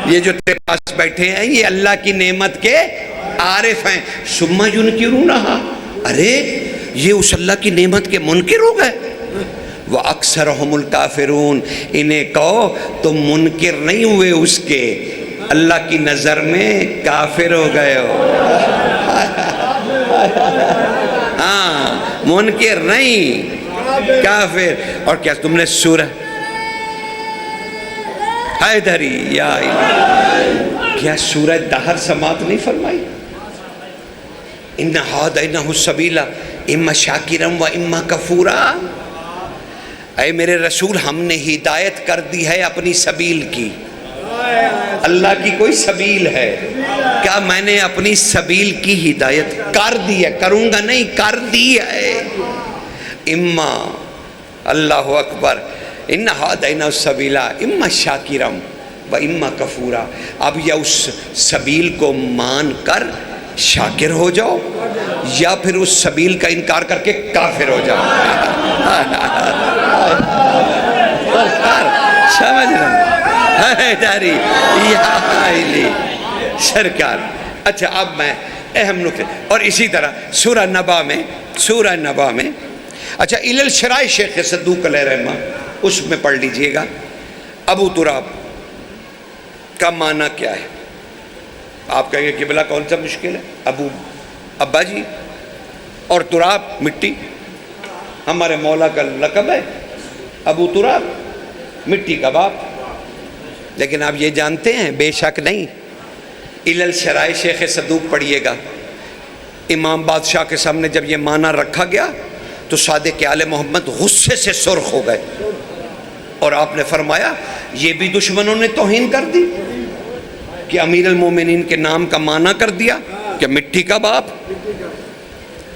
یہ جو تیرے پاس بیٹھے ہیں یہ اللہ کی نعمت کے عارف ہیں۔ ثم ینکرونہا، ارے یہ اس اللہ کی نعمت کے منکر ہو گئے۔ واکثرہم الکافرون، انہیں کہو تم منکر نہیں ہوئے اس کے، اللہ کی نظر میں کافر ہو گئے ہو۔ ہاں منکر نہیں، کافر۔ اور کیا تم نے سورہ حیدری یا کیا سورہ دہر سماعت نہیں فرمائی؟ اِنَّ هَدَيْنَاهُ السَّبِيلَ اِمَّا شَاكِرًا وَإِمَّا كَفُورًا، اے میرے رسول ہم نے ہدایت کر دی ہے اپنی سبیل کی۔ اللہ کی کوئی سبیل ہے کیا؟ میں نے اپنی سبیل کی ہدایت کر دی ہے، کروں گا نہیں، کر دی ہے۔ اما اللہ اکبر، ان ہدینا السبیل اما شاکرا و اما کفورا، اب یا اس سبیل کو مان کر شاکر ہو جاؤ یا پھر اس سبیل کا انکار کر کے کافر ہو جاؤ۔ سمجھ رہے حیدری یا علی سرکار۔ اچھا اب میں اہم نکتے، اور اسی طرح سورہ نبا میں اچھا الشرائع شیخ صدوق علیہ رحمہ اس میں پڑھ لیجئے گا ابو تراب کا معنی کیا ہے۔ آپ کہیں گے قبلہ کون سا مشکل ہے؟ ابا جی، اور تراب مٹی، ہمارے مولا کا لقب ہے ابو تراب، مٹی کا باپ۔ لیکن آپ یہ جانتے ہیں؟ بے شک نہیں۔ الشرائع شیخ صدوق پڑھیے گا، امام بادشاہ کے سامنے جب یہ معنی رکھا گیا تو صادق آل محمد غصے سے سرخ ہو گئے، اور آپ نے فرمایا یہ بھی دشمنوں نے توہین کر دی کہ امیر المومنین کے نام کا معنی کر دیا کہ مٹی کا باپ۔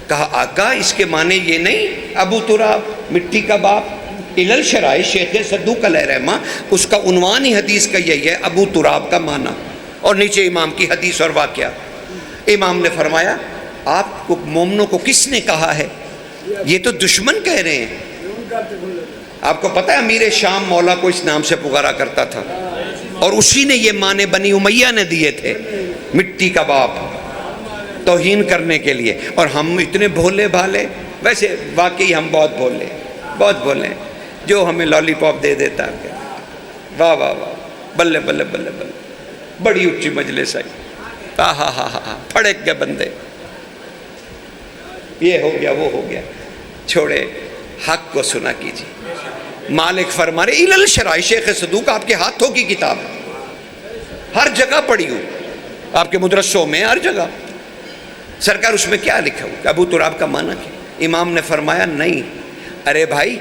کہا آقا اس کے معنی یہ نہیں ابو تراب مٹی کا باپ۔ الشرائع شیخ صدوق علیہ رحمہ اس کا عنوان ہی حدیث کا یہی ہے، ابو تراب کا معنی، اور نیچے امام کی حدیث اور واقعہ۔ امام نے فرمایا آپ کو مومنوں کو کس نے کہا ہے؟ یہ تو دشمن کہہ رہے ہیں۔ آپ کو پتہ ہے امیر شام مولا کو اس نام سے پکارا کرتا تھا، اور اسی نے یہ معنی بنی امیہ نے دیے تھے، مٹی کا باپ، توہین کرنے کے لیے۔ اور ہم اتنے بھولے بھالے، ویسے واقعی ہم بہت بھولے، جو ہمیں لالی پاپ دے دیتا ہے، واہ واہ واہ، بلے بلے بلے بلے، بڑی اچھی مجلس آئی، ہاں پھڑک گئے بندے، یہ ہو گیا وہ ہو گیا۔ چھوڑے، حق کو سنا کیجیے۔ مالک فرما رہے الشرائع شیخ صدوق آپ کے ہاتھوں کی کتاب ہے، ہر جگہ پڑھی ہوں، آپ کے مدرسوں میں ہر جگہ۔ سرکار اس میں کیا لکھا ہو؟ ابو تراب کا معنی کیا؟ امام نے فرمایا نہیں، ارے بھائی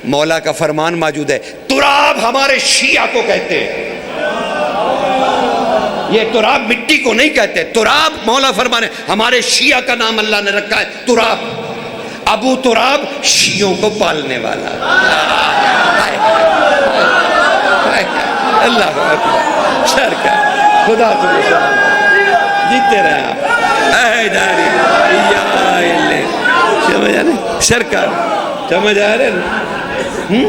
مولا کا فرمان موجود ہے، تراب ہمارے شیعہ کو کہتے ہیں، یہ تراب مٹی کو نہیں کہتے، تراب مولا فرمانے ہمارے شیعہ کا نام اللہ نے رکھا ہے تراب، ابو تراب شیعوں کو پالنے والا۔ اللہ اکبر، سرکار خدا تمہیں سلام، جیتے رہے آپ، اے داری یا اللہ، سمجھ آ رہے سرکار، سمجھ آ رہے نا؟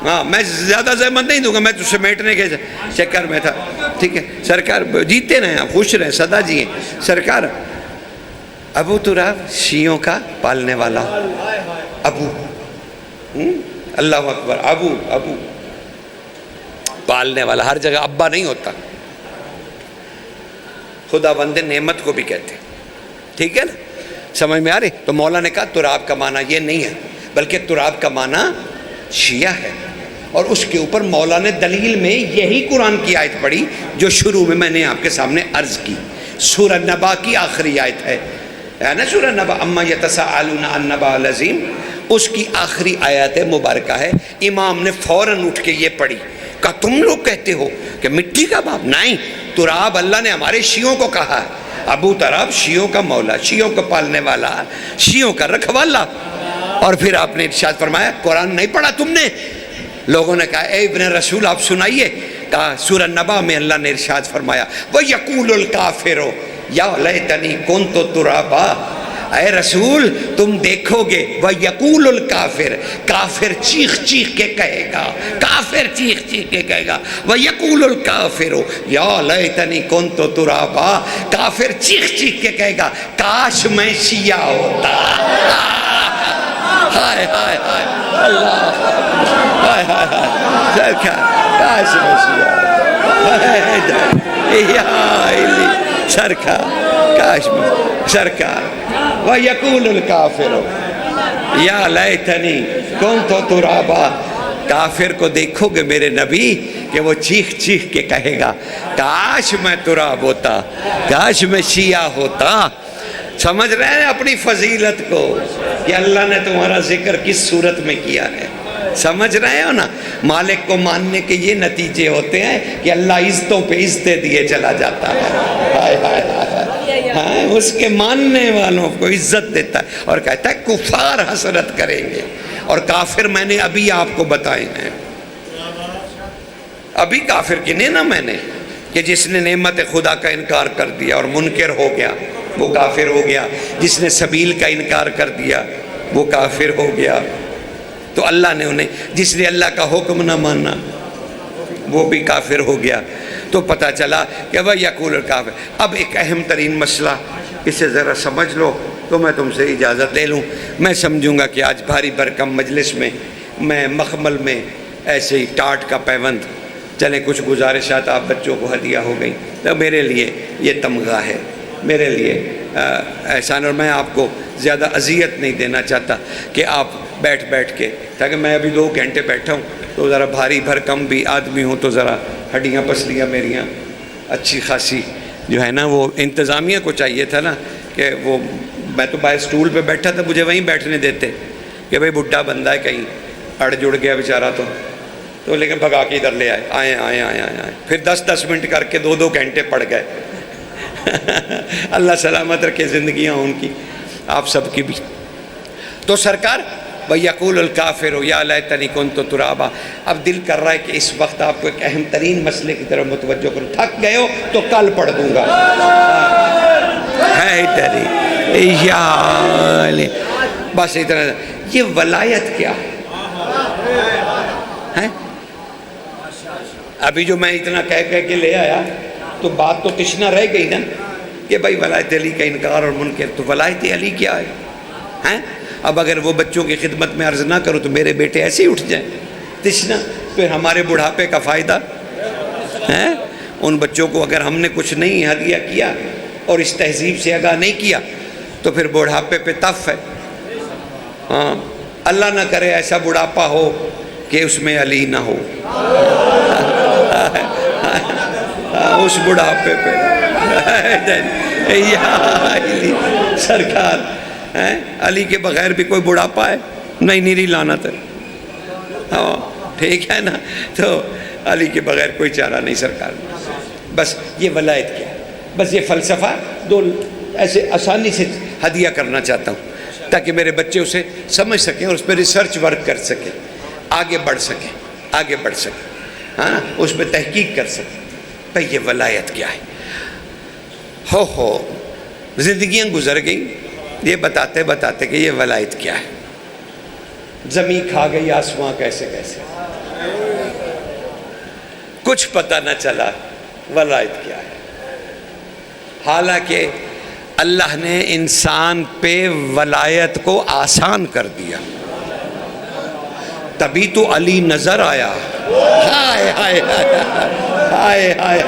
ہاں میں زیادہ زحمت نہیں دوں گا، میں تو سمیٹنے کے چکر میں تھا، ٹھیک ہے سرکار، جیتے رہیں آپ، خوش رہیں، سدا جیئیں سرکار۔ ابو تراب شیعوں کا پالنے والا، ابو، اللہ اکبر، ابو ابو پالنے والا، ہر جگہ ابا نہیں ہوتا، خدا بندے نعمت کو بھی کہتے ہیں، ٹھیک ہے نا، سمجھ میں آ رہی؟ تو مولا نے کہا تراب کا معنی یہ نہیں ہے، بلکہ تراب کا معنی شیعہ ہے، اور اس کے اوپر مولا نے دلیل میں یہی قرآن کی آیت پڑھی جو شروع میں نے آپ کے سامنے عرض کی، سورہ نبا کی آخری آیت ہے نا، سورہ نبا، اما یتساءلون عن النبأ العظیم، اس کی آخری آیت مبارکہ ہے۔ امام نے فوراً اٹھ کے یہ پڑھی، کہا تم لوگ کہتے ہو کہ مٹی کا باپ، نہیں، تراب اللہ نے ہمارے شیعوں کو کہا ہے، ابو تراب شیعوں کا مولا، شیعوں کو پالنے والا، شیعوں کا رکھوالا۔ اور پھر آپ نے ارشاد فرمایا قرآن نہیں پڑھا تم نے؟ لوگوں نے کہا اے ابن رسول آپ سنائیے، کہا سورہ نبا میں اللہ نے ارشاد فرمایا وَيَقُولُ الْكَافِرُ يَا لَيْتَنِي كُنْتُ تُرَابًا، اے رسول تم دیکھو گے وَيَقُولُ الْكَافِرُ، کافر چیخ چیخ کے کہے گا، کافر چیخ چیخ کے کہے گا، وَيَقُولُ الْكَافِرُ يَا لَيْتَنِي كُنْتُ تُرَابًا، کافر چیخ چیخ کے کہے گا کاش میں شیعہ ہوتا۔ ہائے ہائے ہائے اللہ، ہائے ہائے ہائے سرکار، کاش میں شیعہ یا علی سرکار، کاش میں سرکار۔ وَيَقُولُ الْكَافِرُ يَا لَيْتَنِي كُنْتُ تُرَابًا، کافر کو دیکھو گے میرے نبی کہ وہ چیخ چیخ کے کہے گا کاش میں تراب ہوتا، کاش میں شیعہ ہوتا۔ سمجھ رہے ہیں اپنی فضیلت کو کہ اللہ نے تمہارا ذکر کس صورت میں کیا ہے؟ سمجھ رہے ہو نا؟ مالک کو ماننے کے یہ نتیجے ہوتے ہیں کہ اللہ عزتوں پہ عزتیں دیے چلا جاتا ہے، ہائے ہائے ہائے، ہاں اس کے ماننے والوں کو عزت دیتا ہے، اور کہتا ہے کفار حسرت کریں گے، اور کافر میں نے ابھی آپ کو بتائے ہیں، ابھی کافر گنے نا میں نے، کہ جس نے نعمت خدا کا انکار کر دیا اور منکر ہو گیا وہ کافر ہو گیا، جس نے سبیل کا انکار کر دیا وہ کافر ہو گیا۔ تو اللہ نے انہیں، جس نے اللہ کا حکم نہ مانا وہ بھی کافر ہو گیا۔ تو پتہ چلا کہ وَيَقُولُ الْكَافِرُ۔ اب ایک اہم ترین مسئلہ، اسے ذرا سمجھ لو تو میں تم سے اجازت لے لوں۔ میں سمجھوں گا کہ آج بھاری بھرکم مجلس میں میں مخمل میں ایسے ہی ٹاٹ کا پیوند، چلیں کچھ گزارشات آپ بچوں کو ہدیہ ہو گئی، تو میرے لیے یہ تمغہ ہے، میرے لیے احسان، اور میں آپ کو زیادہ اذیت نہیں دینا چاہتا کہ آپ بیٹھ بیٹھ کے، تاکہ میں ابھی 2 گھنٹے بیٹھا ہوں تو ذرا بھاری بھرکم بھی آدمی ہوں تو ذرا ہڈیاں پسلیاں میریاں اچھی خاصی جو ہے نا، وہ انتظامیہ کو چاہیے تھا نا کہ وہ، میں تو باہر اسٹول پہ بیٹھا تھا مجھے وہیں بیٹھنے دیتے کہ بھئی بڈھا بندہ ہے کہیں اڑ جڑ گیا بیچارہ، تو لیکن بھگا کے ادھر لے آئے، پھر 10 منٹ کر کے 2 گھنٹے پڑ گئے۔ اللہ سلامت رکھے زندگیاں ان کی، آپ سب کی بھی۔ تو سرکار وَيَقُولُ الْكَافِرُ يَا لَيْتَنِي كُنْتُ تُرَابًا، اب دل کر رہا ہے کہ اس وقت آپ کو ایک اہم ترین مسئلے کی طرف متوجہ کروں، تھک گئے ہو تو کل پڑھ دوں گا۔ ہے تری یا علی، بس اتنا۔ یہ ولایت کیا ہے؟ ابھی جو میں اتنا کہہ کے لے آیا تو بات تو تشنا رہ گئی نا کہ بھائی ولایت علی کا انکار اور منکر، تو ولایت علی کیا ہے؟ اب اگر وہ بچوں کی خدمت میں عرض نہ کرو تو میرے بیٹے ایسے ہی اٹھ جائیں تشنا، پھر ہمارے بڑھاپے کا فائدہ ہے؟ ان بچوں کو اگر ہم نے کچھ نہیں ہدیہ کیا اور اس تہذیب سے آگاہ نہیں کیا تو پھر بڑھاپے پہ تف ہے۔ ہاں اللہ نہ کرے ایسا بڑھاپا ہو کہ اس میں علی نہ ہو، اس بڑھاپے پہ یا علی سرکار علی کے بغیر بھی کوئی بڑھاپا ہے؟ نہیں، نیری لعنت ہے۔ ہاں ٹھیک ہے نا، تو علی کے بغیر کوئی چارہ نہیں سرکار۔ بس یہ ولایت کیا ہے، بس یہ فلسفہ دو ایسے آسانی سے ہدیہ کرنا چاہتا ہوں تاکہ میرے بچے اسے سمجھ سکیں اور اس پہ ریسرچ ورک کر سکیں، آگے بڑھ سکیں، آگے بڑھ سکیں، ہاں اس پہ تحقیق کر سکیں بھئی یہ ولایت کیا ہے۔ ہو زندگیاں گزر گئیں یہ بتاتے بتاتے کہ یہ ولایت کیا ہے۔ زمین کھا گئی آسماں کیسے کیسے، کچھ پتہ نہ چلا ولایت کیا ہے۔ حالانکہ اللہ نے انسان پہ ولایت کو آسان کر دیا، تبھی تو علی نظر آیا۔ ہائے ہائے ہائے ہائے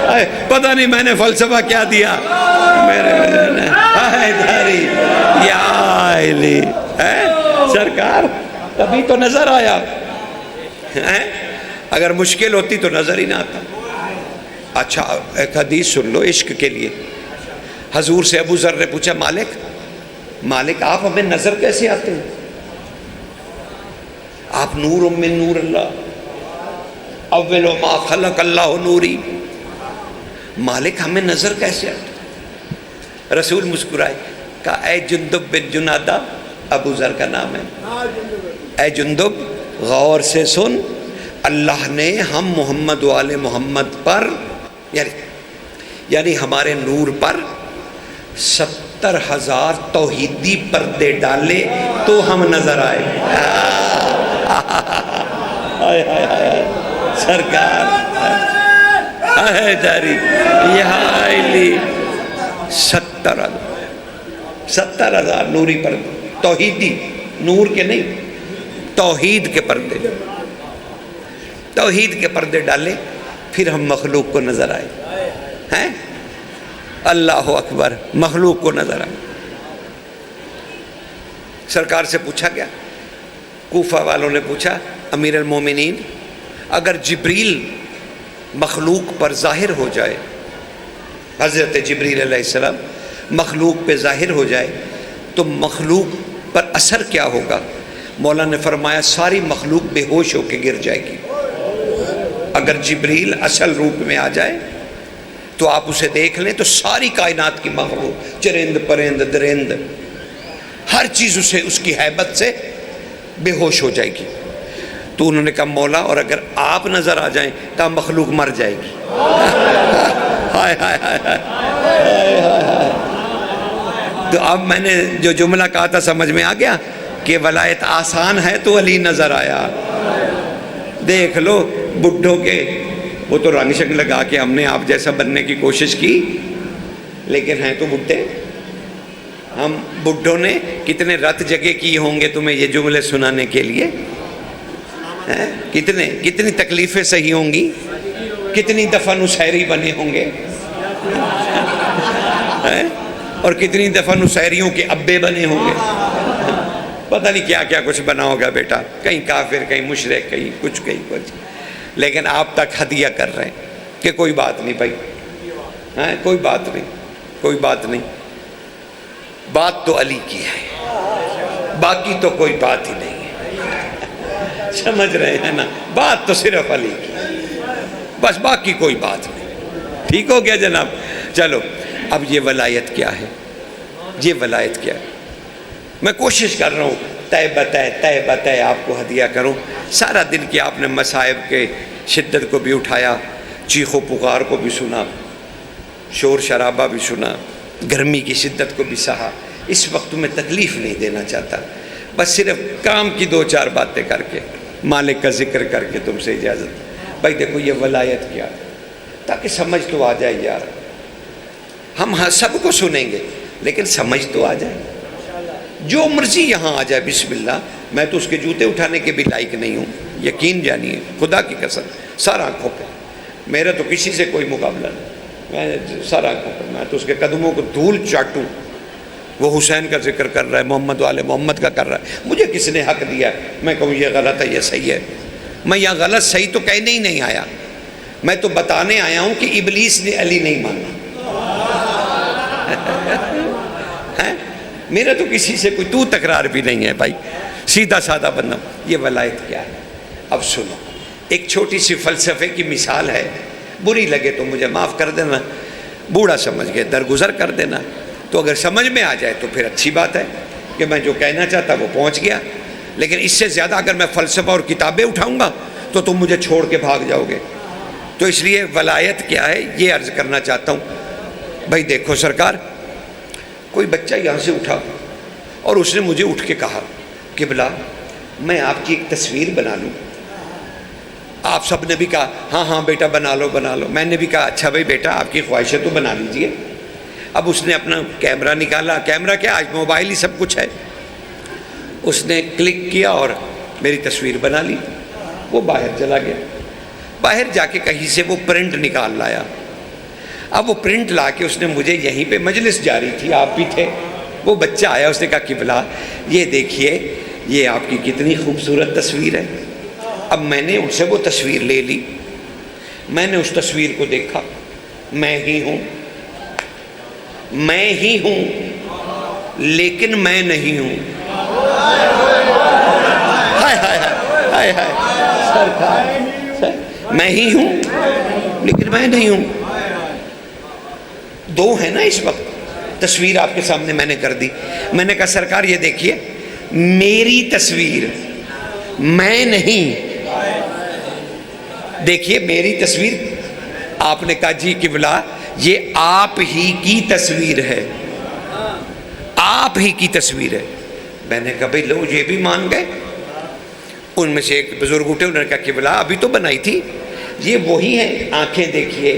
ہائے، پتہ نہیں میں نے فلسفہ کیا دیا میرے ہائے دھاری یا علی سرکار، تبھی تو نظر آیا۔ اگر مشکل ہوتی تو نظر ہی نہ آتا۔ اچھا ایک حدیث سن لو عشق کے لیے۔ حضور سے ابو ذر نے پوچھا مالک آپ ہمیں نظر کیسے آتے ہیں؟ آپ نور من نور اللہ، اول ما خلق اللہ نوری، مالک ہمیں نظر کیسے آتے؟ رسول مسکرائے کہا اے جندب بن جنادہ، ابو ذر کا نام ہے، اے جندب غور سے سن، اللہ نے ہم محمد والے محمد پر یعنی ہمارے نور پر 70,000 توحیدی پردے ڈالے تو ہم نظر آئے۔ سرکار جاری یہاں علی 70,000 نوری پردے، توحیدی، نور کے نہیں، توحید کے پردے، توحید کے پردے ڈالے پھر ہم مخلوق کو نظر آئے ہیں۔ اللہ اکبر، مخلوق کو نظر آئے۔ سرکار سے پوچھا گیا، کوفہ والوں نے پوچھا امیر المومنین اگر جبریل مخلوق پر ظاہر ہو جائے، حضرت جبریل علیہ السلام مخلوق پہ ظاہر ہو جائے تو مخلوق پر اثر کیا ہوگا؟ مولا نے فرمایا ساری مخلوق بے ہوش ہو کے گر جائے گی۔ اگر جبریل اصل روپ میں آ جائے تو آپ اسے دیکھ لیں تو ساری کائنات کی مخلوق، چرند پرند درند، ہر چیز اسے اس کی ہیبت سے بے ہوش ہو جائے گی۔ تو انہوں نے کہا مولا اور اگر آپ نظر آ جائیں تو مخلوق مر جائے گی۔ ہائے ہائے ہائے ہائے۔ تو اب میں نے جو جملہ کہا تھا سمجھ میں آ گیا کہ ولایت آسان ہے تو علی نظر آیا۔ دیکھ لو بڈھوں کے، وہ تو رنگ شنگ لگا کے ہم نے آپ جیسا بننے کی کوشش کی لیکن ہیں تو بڈھے۔ ہم بڈھوں نے کتنے رت جگہ کی ہوں گے تمہیں یہ جملے سنانے کے لیے، کتنی تکلیفیں سہی ہوں گی، کتنی دفعہ نصیری بنے ہوں گے، اور کتنی دفعہ نصیریوں کے ابے بنے ہوں گے، پتہ نہیں کیا کیا کچھ بنا ہوگا بیٹا، کہیں کافر، کہیں مشرک، کہیں کچھ کہیں کچھ، لیکن آپ تک ہدیہ کر رہے ہیں کہ کوئی بات نہیں بھائی، کوئی بات نہیں، کوئی بات نہیں، بات تو علی کی ہے، باقی تو کوئی بات ہی نہیں ہے۔ سمجھ رہے ہیں نا، بات تو صرف علی کی ہے، بس باقی کوئی بات نہیں۔ ٹھیک ہو گیا جناب؟ چلو اب یہ ولایت کیا ہے، یہ ولایت کیا ہے؟ میں کوشش کر رہا ہوں تہ بتہ آپ کو ہدیہ کروں۔ سارا دن کی آپ نے مصائب کے شدت کو بھی اٹھایا، چیخ و پکار کو بھی سنا، شور شرابہ بھی سنا، گرمی کی شدت کو بھی سہا۔ اس وقت میں تکلیف نہیں دینا چاہتا، بس صرف کام کی دو چار باتیں کر کے، مالک کا ذکر کر کے تم سے اجازت۔ بھائی دیکھو یہ ولایت کیا ہے، تاکہ سمجھ تو آ جائے یار۔ ہم سب کو سنیں گے لیکن سمجھ تو آ جائے۔ جو مرضی یہاں آ جائے بسم اللہ، میں تو اس کے جوتے اٹھانے کے بھی لائق نہیں ہوں، یقین جانیے خدا کی قسم، سر آنکھوں پہ میرا تو کسی سے کوئی مقابلہ نہیں، میں سر آنکھوں پہ، میں تو اس کے قدموں کو دھول چاٹوں۔ وہ حسین کا ذکر کر رہا ہے، محمد والے محمد کا کر رہا ہے، مجھے کس نے حق دیا ہے میں کہوں یہ غلط ہے یہ صحیح ہے؟ میں یہ غلط صحیح تو کہنے ہی نہیں آیا، میں تو بتانے آیا ہوں کہ ابلیس نے علی نہیں مانا۔ میرا تو کسی سے کوئی تو تکرار بھی نہیں ہے بھائی، سیدھا سادہ بندہ ہوں۔ یہ ولایت کیا ہے؟ اب سنو، ایک چھوٹی سی فلسفے کی مثال ہے، بری لگے تو مجھے معاف کر دینا، بوڑھا سمجھ کے درگزر کر دینا، تو اگر سمجھ میں آ جائے تو پھر اچھی بات ہے کہ میں جو کہنا چاہتا وہ پہنچ گیا، لیکن اس سے زیادہ اگر میں فلسفہ اور کتابیں اٹھاؤں گا تو تم مجھے چھوڑ کے بھاگ جاؤ گے۔ تو اس لیے ولایت کیا ہے یہ عرض کرنا چاہتا ہوں۔ بھائی دیکھو سرکار، کوئی بچہ یہاں سے اٹھا اور اس نے مجھے اٹھ کے کہا قبلہ میں آپ کی ایک تصویر بنا لوں۔ آپ سب نے بھی کہا ہاں ہاں بیٹا بنا لو بنا لو، میں نے بھی کہا اچھا بھائی بیٹا آپ کی خواہش ہے تو بنا لیجئے۔ اب اس نے اپنا کیمرہ نکالا، کیمرہ کیا آج موبائل ہی سب کچھ ہے، اس نے کلک کیا اور میری تصویر بنا لی۔ وہ باہر چلا گیا، باہر جا کے کہیں سے وہ پرنٹ نکال لایا۔ اب وہ پرنٹ لا کے اس نے مجھے یہیں پہ مجلس جاری تھی، آپ بھی تھے، وہ بچہ آیا، اس نے کہا قبلہ یہ دیکھیے یہ آپ کی کتنی خوبصورت تصویر ہے۔ اب میں نے ان سے وہ تصویر لے لی، میں نے اس تصویر کو دیکھا، میں ہی ہوں لیکن میں نہیں ہوں۔ ہائے ہائے ہائے ہائے سرکار، میں ہی ہوں لیکن میں نہیں ہوں۔ دو ہے نا اس وقت، تصویر آپ کے سامنے میں نے کر دی، میں نے کہا سرکار یہ دیکھیے میری تصویر، میں نہیں، دیکھیے میری تصویر۔ آپ نے کہا جی قبلہ یہ آپ ہی کی تصویر ہے، آپ ہی کی تصویر ہے۔ میں نے کہا بھئی لو یہ بھی مان گئے۔ ان میں سے ایک بزرگ اٹھے، انہوں نے کہا قبلہ ابھی تو بنائی تھی، یہ وہی ہیں، آنکھیں دیکھیے،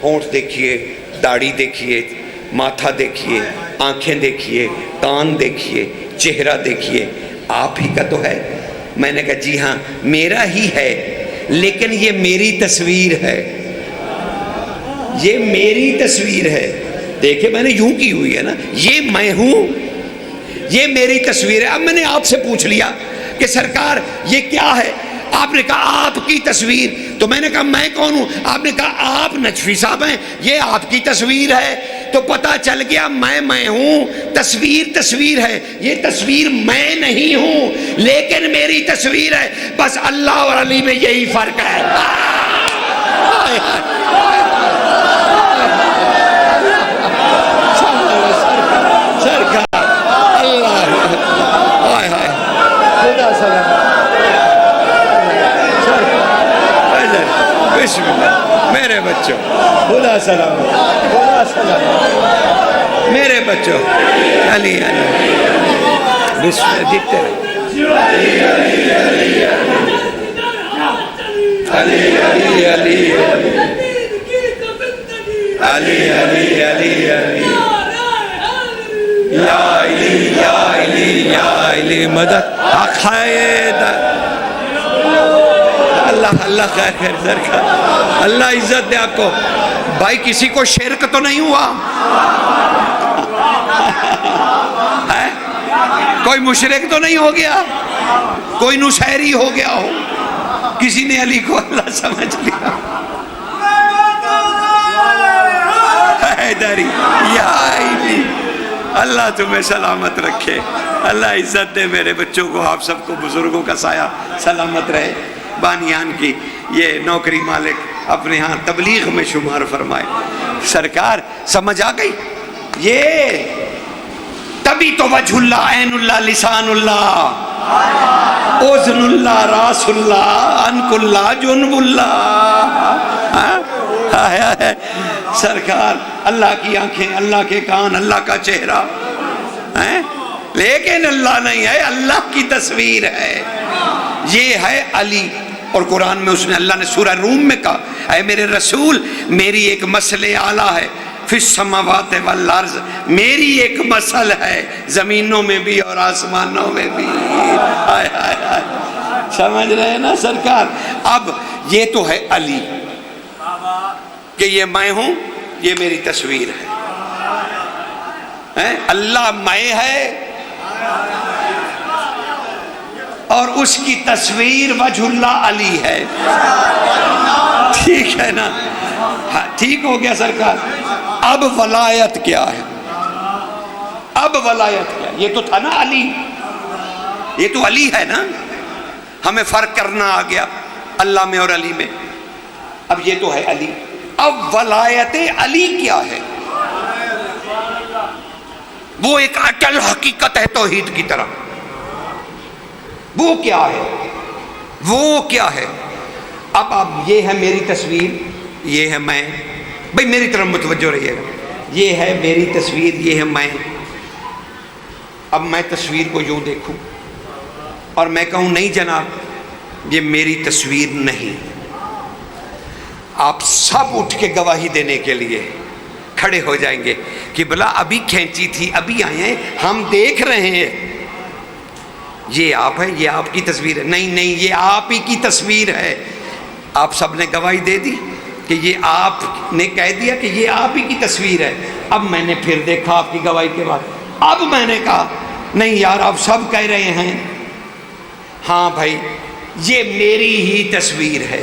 ہونٹ دیکھیے، داڑھی دیکھیے، ماتھا دیکھیے، آنکھیں دیکھیے، کان دیکھیے، چہرہ دیکھیے، آپ ہی کا تو ہے۔ میں نے کہا جی ہاں میرا ہی ہے لیکن یہ میری تصویر ہے، یہ میری تصویر ہے۔ دیکھیں میں نے یوں کی ہوئی ہے نا، یہ میں ہوں، یہ میری تصویر ہے۔ اب میں نے آپ سے پوچھ لیا کہ سرکار یہ کیا ہے؟ آپ نے کہا آپ کی تصویر۔ تو میں نے کہا میں کون ہوں؟ آپ نے کہا آپ نجفی صاحب ہیں، یہ آپ کی تصویر ہے۔ تو پتہ چل گیا میں ہوں، تصویر ہے، یہ تصویر میں نہیں ہوں لیکن میری تصویر ہے۔ بس اللہ اور علی میں یہی فرق ہے۔ سرکار اللہ خدا سلام، بسم اللہ میرے بچوں، خدا سلام، خدا سلام میرے بچوں، علی علی بسم اللہ جیتے رہے، علی علی علی علی علی علی علی علی علی یا علی یا علی یا علی مدد حق حیدر۔ اللہ اللہ خیر خیر سرکار، اللہ عزت دے آپ کو۔ بھائی کسی کو شرک تو نہیں ہوا؟ کوئی مشرک تو نہیں ہو گیا؟ کوئی نشیری ہو گیا ہو؟ کسی نے علی کو اللہ سمجھ لیا؟ حیدری یا علی، اللہ تمہیں سلامت رکھے، اللہ عزت دے میرے بچوں کو، آپ سب کو، بزرگوں کا سایہ سلامت رہے، بانیان کی یہ نوکری مالک اپنے ہاں تبلیغ میں شمار فرمائے۔ سرکار سمجھ آ گئی؟ یہ تبھی تو وجہ اللہ، عین اللہ، لسان اللہ، اذن اللہ، راس اللہ، انف اللہ، جنب اللہ۔ سرکار اللہ کی آنکھیں، اللہ کے کان، اللہ کا چہرہ، لیکن اللہ نہیں ہے، اللہ کی تصویر ہے۔ یہ ہے علی۔ اور قرآن میں اس نے، اللہ نے سورہ روم میں کہا اے میرے رسول میری ایک مسئلہ اعلیٰ ہے، فی السماوات والارض، میری ایک مسئلہ ہے زمینوں میں بھی اور آسمانوں میں بھی۔ آئے آئے آئے، سمجھ رہے ہیں نا سرکار؟ اب یہ تو ہے علی کہ یہ میں ہوں، یہ میری تصویر ہے۔ اللہ میں ہے اور اس کی تصویر وجہ اللہ علی ہے۔ ٹھیک ہے نا؟ ٹھیک ہو گیا سرکار؟ اب ولایت کیا ہے؟ اب ولایت کیا ہے؟ ہے. یہ تو تھا نا علی, یہ تو علی ہے نا. ہمیں فرق کرنا آ گیا اللہ میں اور علی میں. اب یہ تو ہے علی. اب ولایت علی کیا ہے؟ وہ ایک اٹل حقیقت ہے توحید کی طرح. وہ کیا ہے؟ وہ کیا ہے؟ اب یہ ہے میری تصویر, یہ ہے میں. بھئی میری طرف متوجہ رہیے گا. یہ ہے میری تصویر, یہ ہے میں. اب میں تصویر کو یوں دیکھوں اور میں کہوں نہیں جناب یہ میری تصویر نہیں. آپ سب اٹھ کے گواہی دینے کے لیے کھڑے ہو جائیں گے کہ بلا ابھی کھینچی تھی, ابھی آئے ہیں, ہم دیکھ رہے ہیں. یہ آپ ہیں, یہ آپ کی تصویر ہے. نہیں نہیں, یہ آپ ہی کی تصویر ہے. آپ سب نے گواہی دے دی کہ یہ آپ نے کہہ دیا کہ یہ آپ ہی کی تصویر ہے. اب میں نے پھر دیکھا آپ کی گواہی کے بعد, اب میں نے کہا نہیں یار آپ سب کہہ رہے ہیں ہاں بھائی یہ میری ہی تصویر ہے,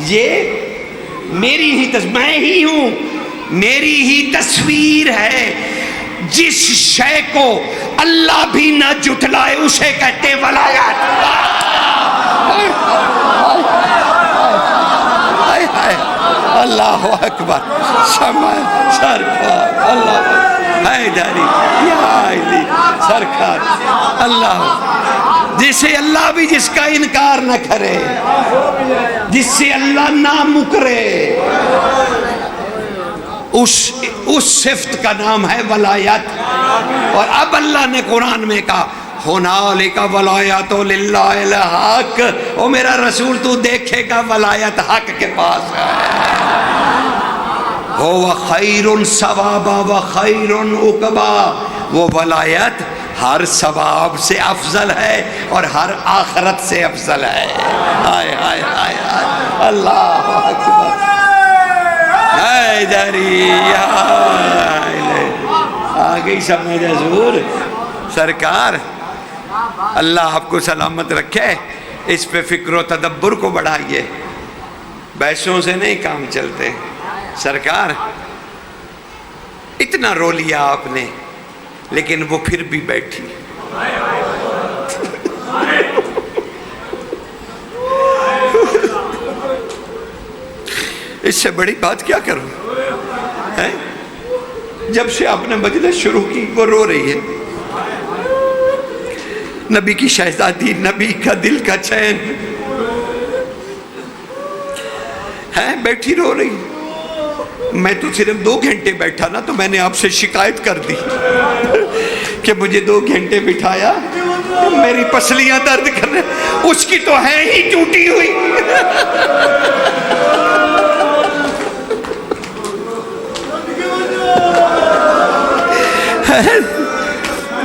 یہ میری ہی تصویر, میں ہی ہوں, میری ہی تصویر ہے. جس شے کو اللہ بھی نہ جھٹلائے اسے کہتے ولایت. اللہ اکبر, شمع سرکار, اللہ حیدری یا علی سرکار, اللہ جسے اللہ بھی جس کا انکار نہ کرے, جس سے اللہ نہ مکرے, اس صفت کا نام ہے ولایت. اور اب اللہ نے قرآن میں کہا ہنالک ولایت للہ الحق. او میرا رسول تو دیکھے گا ولایت حق کے پاس ہے. هو خیر ثوابا و خیر عقبا. وہ ولایت ہر ثواب سے افضل ہے اور ہر آخرت سے افضل ہے. ہائے ہائے ہائے ہائے, اللہ اکبر. حیدری آ گئی سمجھ حضور سرکار. اللہ آپ کو سلامت رکھے. اس پہ فکر و تدبر کو بڑھائیے, بحثوں سے نہیں کام چلتے. سرکار اتنا رو لیا آپ نے لیکن وہ پھر بھی بیٹھی. اس سے بڑی بات کیا کروں؟ جب سے آپ نے مجلس شروع کی وہ رو رہی ہے. نبی کی شہزادی, نبی کا دل کا چین ہے, بیٹھی رو رہی. میں تو صرف 2 گھنٹے بیٹھا نا تو میں نے آپ سے شکایت کر دی کہ مجھے 2 گھنٹے بٹھایا, میری پسلیاں درد کر رہے. اس کی تو ہے ہی ٹوٹی ہوئی.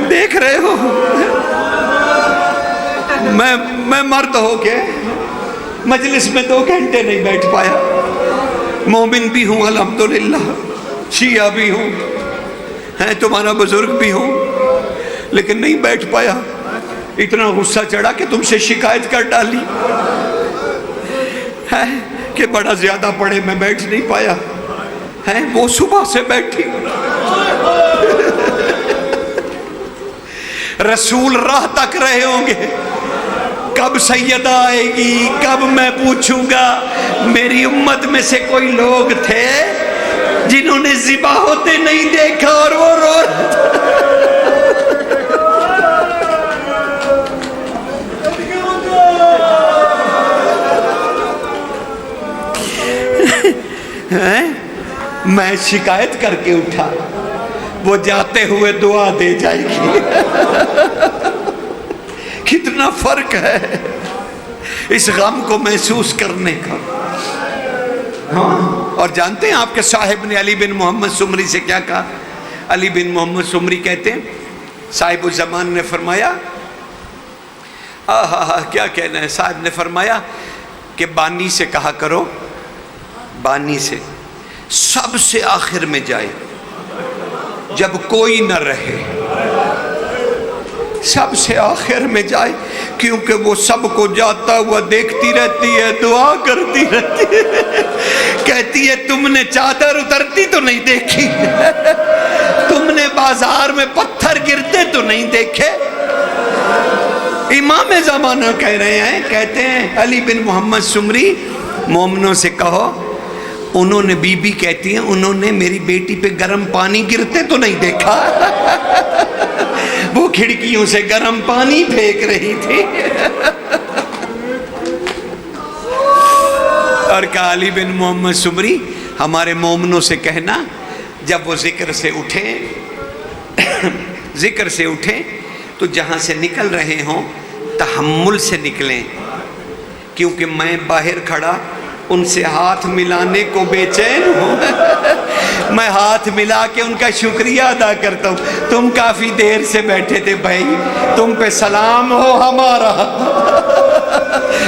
دیکھ رہے ہو میں مرد ہو کے مجلس میں 2 گھنٹے نہیں بیٹھ پایا. مومن بھی ہوں الحمدللہ, شیعہ بھی ہوں, تمہارا بزرگ بھی ہوں, لیکن نہیں بیٹھ پایا. اتنا غصہ چڑھا کہ تم سے شکایت کر ڈالی کہ بڑا زیادہ پڑھے, میں بیٹھ نہیں پایا. وہ صبح سے بیٹھی. رسول راہ تک رہے ہوں گے, کب سیدہ آئے گی, کب میں پوچھوں گا. میری امت میں سے کوئی لوگ تھے جنہوں نے ذبح ہوتے نہیں دیکھا اور وہ رو میں شکایت کر کے اٹھا. وہ جاتے ہوئے دعا دے جائے گی. کتنا فرق ہے اس غم کو محسوس کرنے کا. اور جانتے ہیں آپ کے صاحب نے علی بن محمد سمری سے کیا کہا؟ علی بن محمد سمری کہتے ہیں صاحب الزمان نے فرمایا, کیا کہنا ہے, صاحب نے فرمایا کہ بانی سے کہا کرو, بانی سے سب سے آخر میں جائے جب کوئی نہ رہے, سب سے آخر میں جائے, کیونکہ وہ سب کو جاتا ہوا دیکھتی رہتی ہے, دعا کرتی رہتی ہے, کہتی ہے تم نے چادر اترتی تو نہیں دیکھی, تم نے بازار میں پتھر گرتے تو نہیں دیکھے؟ امام زمانہ کہہ رہے ہیں، کہتے ہیں علی بن محمد سمری، مومنوں سے کہو، انہوں نے بی بی کہتی ہیں انہوں نے میری بیٹی پہ گرم پانی گرتے تو نہیں دیکھا۔ وہ کھڑکیوں سے گرم پانی پھینک رہی تھی۔ اور کہا علی بن محمد سمری ہمارے مومنوں سے کہنا جب وہ ذکر سے اٹھیں تو جہاں سے نکل رہے ہوں تحمل سے نکلیں، کیونکہ میں باہر کھڑا ان سے ہاتھ ملانے کو بے چین ہوں۔ میں ہاتھ ملا کے ان کا شکریہ ادا کرتا ہوں، تم کافی دیر سے بیٹھے تھے بھائی، تم پہ سلام ہو ہمارا،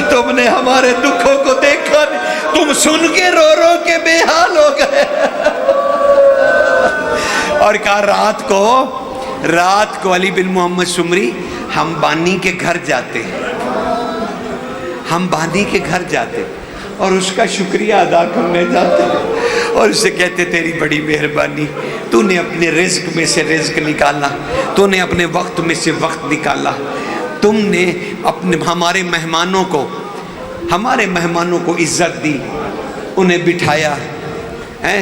تم نے ہمارے دکھوں کو دیکھا، تم سن کے رو رو کے بے حال ہو گئے۔ اور کہا رات کو علی بن محمد سمری ہم بانی کے گھر جاتے اور اس کا شکریہ ادا کرنے جاتے اور اسے کہتے تیری بڑی مہربانی، تو نے اپنے رزق میں سے رزق نکالا، تو نے اپنے وقت میں سے وقت نکالا، تم نے ہمارے مہمانوں کو عزت دی، انہیں بٹھایا،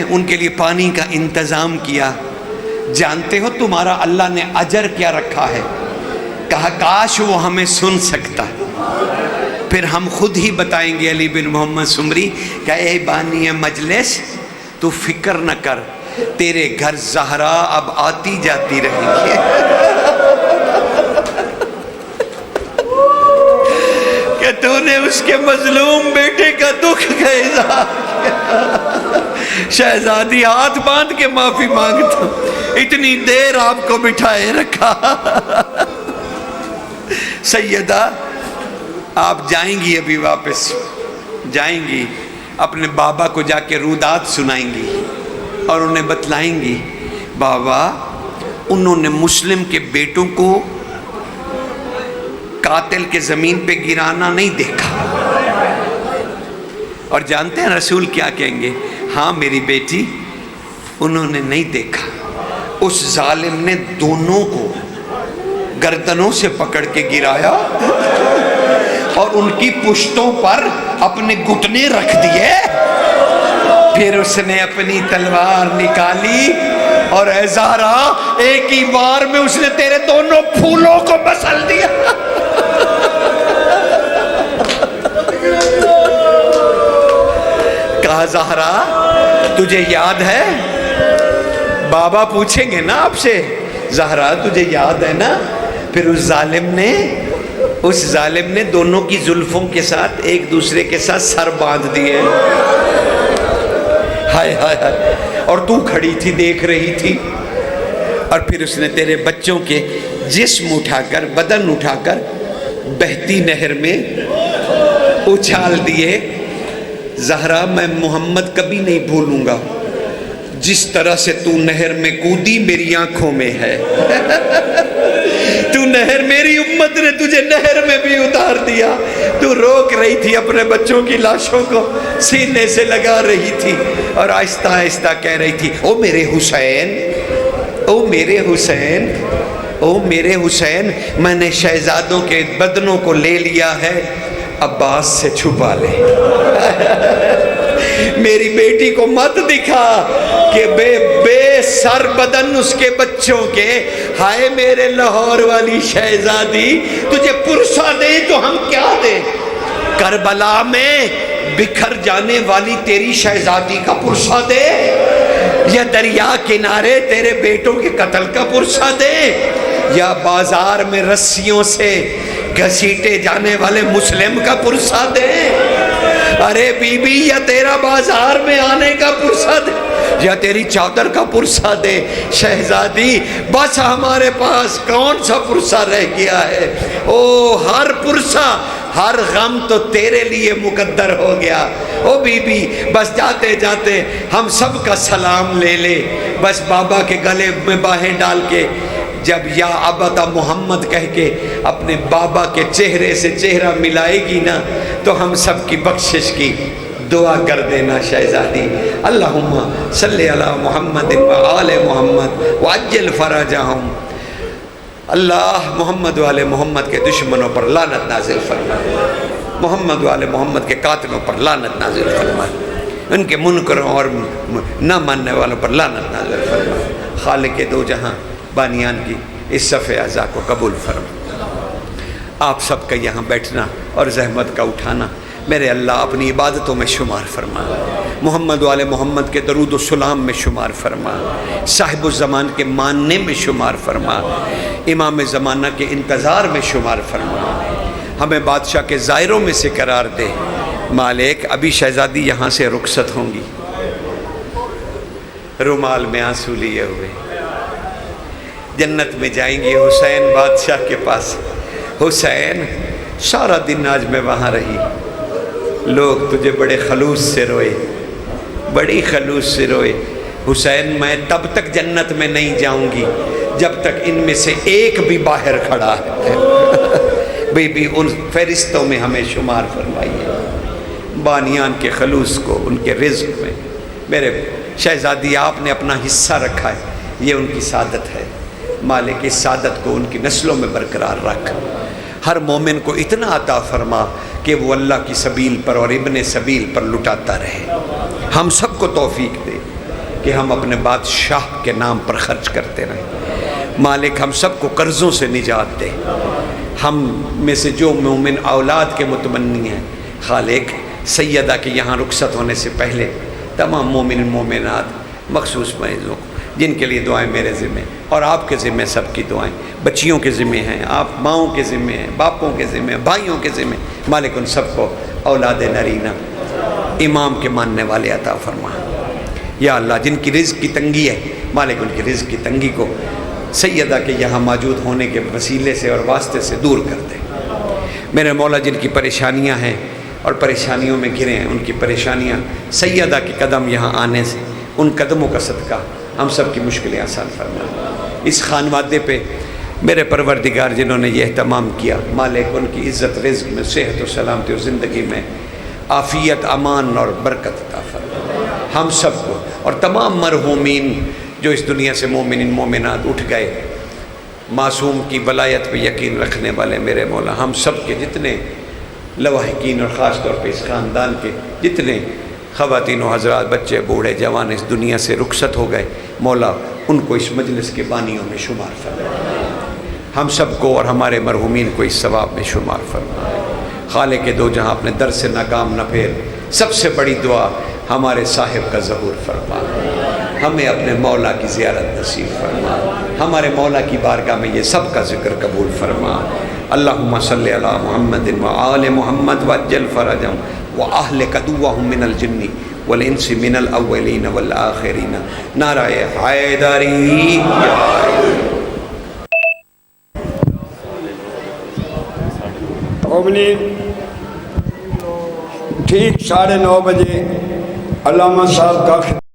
ان کے لیے پانی کا انتظام کیا، جانتے ہو تمہارا اللہ نے اجر کیا رکھا ہے؟ کہا کاش وہ ہمیں سن سکتا، پھر ہم خود ہی بتائیں گے علی بن محمد سمری کہ اے بانی مجلس تو فکر نہ کر، تیرے گھر زہرا اب آتی جاتی رہیں گی۔ کہ تو نے اس کے مظلوم بیٹے کا دکھ کا اظہار کیا۔ شہزادی ہاتھ باندھ کے معافی مانگتا ہوں، اتنی دیر آپ کو بٹھائے رکھا۔ سیدہ آپ جائیں گی، ابھی واپس جائیں گی، اپنے بابا کو جا کے رودات سنائیں گی اور انہیں بتلائیں گی بابا انہوں نے مسلم کے بیٹوں کو قاتل کے زمین پہ گرانا نہیں دیکھا۔ اور جانتے ہیں رسول کیا کہیں گے؟ ہاں میری بیٹی، انہوں نے نہیں دیکھا، اس ظالم نے دونوں کو گردنوں سے پکڑ کے گرایا اور ان کی پشتوں پر اپنے گھٹنے رکھ دیے، پھر اس نے اپنی تلوار نکالی اور اے زہرا ایک ہی بار میں اس نے تیرے دونوں پھولوں کو مسل دیا۔ کہا زہرا تجھے یاد ہے؟ بابا پوچھیں گے نا آپ سے، زہرا تجھے یاد ہے نا؟ پھر اس ظالم نے دونوں کی زلفوں کے ساتھ ایک دوسرے کے ساتھ سر باندھ دیے، ہائے ہائے ہائے، اور تو کھڑی تھی دیکھ رہی تھی، اور پھر اس نے تیرے بچوں کے جسم اٹھا کر، بدن اٹھا کر بہتی نہر میں اچھال دیے۔ زہرا میں محمد کبھی نہیں بھولوں گا، جس طرح سے تو نہر میں کودی میری آنکھوں میں ہے، تو نہر، میری امت نے تجھے نہر میں بھی اتار دیا، تو روک رہی تھی اپنے بچوں کی لاشوں کو سینے سے لگا رہی تھی اور آہستہ آہستہ کہہ رہی تھی او میرے حسین، او میرے حسین، او میرے حسین، میں نے شہزادوں کے بدنوں کو لے لیا ہے، عباس سے چھپا لے۔ میری بیٹی کو مت دکھا کہ بے سر بدن اس کے بچوں کے، ہائے میرے لاہور والی شہزادی، تجھے پرسہ دیں تو ہم کیا دیں؟ کربلا میں بکھر جانے والی تیری شہزادی کا پرسہ دے یا دریا کنارے تیرے بیٹوں کے قتل کا پرسہ دے یا بازار میں رسیوں سے گھسیٹے جانے والے مسلم کا پرسہ دے؟ ارے بی بی یا تیرا بازار میں آنے کا پرسہ دے یا تیری چادر کا پرسہ دے؟ شہزادی بس ہمارے پاس کون سا پرسہ رہ گیا ہے؟ او ہر پرسہ، ہر غم تو تیرے لیے مقدر ہو گیا۔ او بی بی بس جاتے جاتے ہم سب کا سلام لے لے، بس بابا کے گلے میں باہیں ڈال کے جب یا ابتا محمد کہہ کے اپنے بابا کے چہرے سے چہرہ ملائے گی نا تو ہم سب کی بخشش کی دعا کر دینا شہزادی، اللہم صلی علی محمد و آل محمد وعجل فرجہم، اللہ محمد و آل محمد کے دشمنوں پر لعنت نازل فرما، محمد و آل محمد کے قاتلوں پر لعنت نازل فرما، ان کے منکروں اور نہ ماننے والوں پر لعنت نازل فرما، خالق دو جہاں بانیان کی اس صف اعزا کو قبول فرما۔ آپ سب کا یہاں بیٹھنا اور زحمت کا اٹھانا میرے اللہ اپنی عبادتوں میں شمار فرما، محمد و آل محمد کے درود و سلام میں شمار فرما، صاحب الزمان کے ماننے میں شمار فرما، امام زمانہ کے انتظار میں شمار فرما، ہمیں بادشاہ کے زائروں میں سے قرار دے۔ مالک ابھی شہزادی یہاں سے رخصت ہوں گی، رومال میں آنسو لیے ہوئے، جنت میں جائیں گی حسین بادشاہ کے پاس۔ حسین سارا دن آج میں وہاں رہی، لوگ تجھے بڑے خلوص سے روئے، بڑی خلوص سے روئے۔ حسین میں تب تک جنت میں نہیں جاؤں گی جب تک ان میں سے ایک بھی باہر کھڑا ہے۔ بی بی ان فہرستوں میں ہمیں شمار فرمائیے، بانیان کے خلوص کو ان کے رزق میں۔ میرے شہزادی آپ نے اپنا حصہ رکھا ہے، یہ ان کی سعادت ہے، مالک اس سعادت کو ان کی نسلوں میں برقرار رکھ۔ ہر مومن کو اتنا عطا فرما کہ وہ اللہ کی سبیل پر اور ابن سبیل پر لٹاتا رہے۔ ہم سب کو توفیق دے کہ ہم اپنے بادشاہ کے نام پر خرچ کرتے رہیں۔ مالک ہم سب کو قرضوں سے نجات دے۔ ہم میں سے جو مومن اولاد کے متمنی ہیں، خالق سیدہ کے یہاں رخصت ہونے سے پہلے تمام مومن مومنات مخصوص مریضوں کو جن کے لیے دعائیں میرے ذمہ اور آپ کے ذمہ، سب کی دعائیں بچیوں کے ذمہ ہیں، آپ ماؤں کے ذمہ ہیں، باپوں کے ذمہ، بھائیوں کے ذمہ، مالک ان سب کو اولاد نرینہ امام کے ماننے والے عطا فرما۔ یا اللہ جن کی رزق کی تنگی ہے، مالک ان کی رزق کی تنگی کو سیدہ کے یہاں موجود ہونے کے وسیلے سے اور واسطے سے دور کر دے۔ میرے مولا جن کی پریشانیاں ہیں اور پریشانیوں میں گھرے ہیں، ان کی پریشانیاں سیدہ کے قدم یہاں آنے سے، ان قدموں کا صدقہ ہم سب کی مشکلیں آسان فرما۔ اس خانوادے پہ میرے پروردگار جنہوں نے یہ اہتمام کیا، مالک ان کی عزت رزق میں، صحت و سلامتی و زندگی میں عافیت، امان اور برکت عطا فرما۔ ہم سب کو اور تمام مرحومین جو اس دنیا سے مومنین مومنات اٹھ گئے، معصوم کی ولایت پہ یقین رکھنے والے میرے مولا، ہم سب کے جتنے لواحقین اور خاص طور پہ اس خاندان کے جتنے خواتین و حضرات، بچے، بوڑھے، جوان اس دنیا سے رخصت ہو گئے، مولا ان کو اس مجلس کے بانیوں میں شمار فرما، ہم سب کو اور ہمارے مرحومین کو اس ثواب میں شمار فرما۔ خالق دو جہاں اپنے در سے ناکام نہ پھیر، سب سے بڑی دعا ہمارے صاحب کا ظہور فرما، ہمیں اپنے مولا کی زیارت نصیب فرما، ہمارے مولا کی بارگاہ میں یہ سب کا ذکر قبول فرما۔ اللہم صلی علی محمد و آل محمد وعجل فرجہم واہلک عدوہم من الجن والانس من الاولین والآخرین۔ نعرہ حیدری۔ مومنین ٹھیک 9:30 بجے علامہ صاحب کا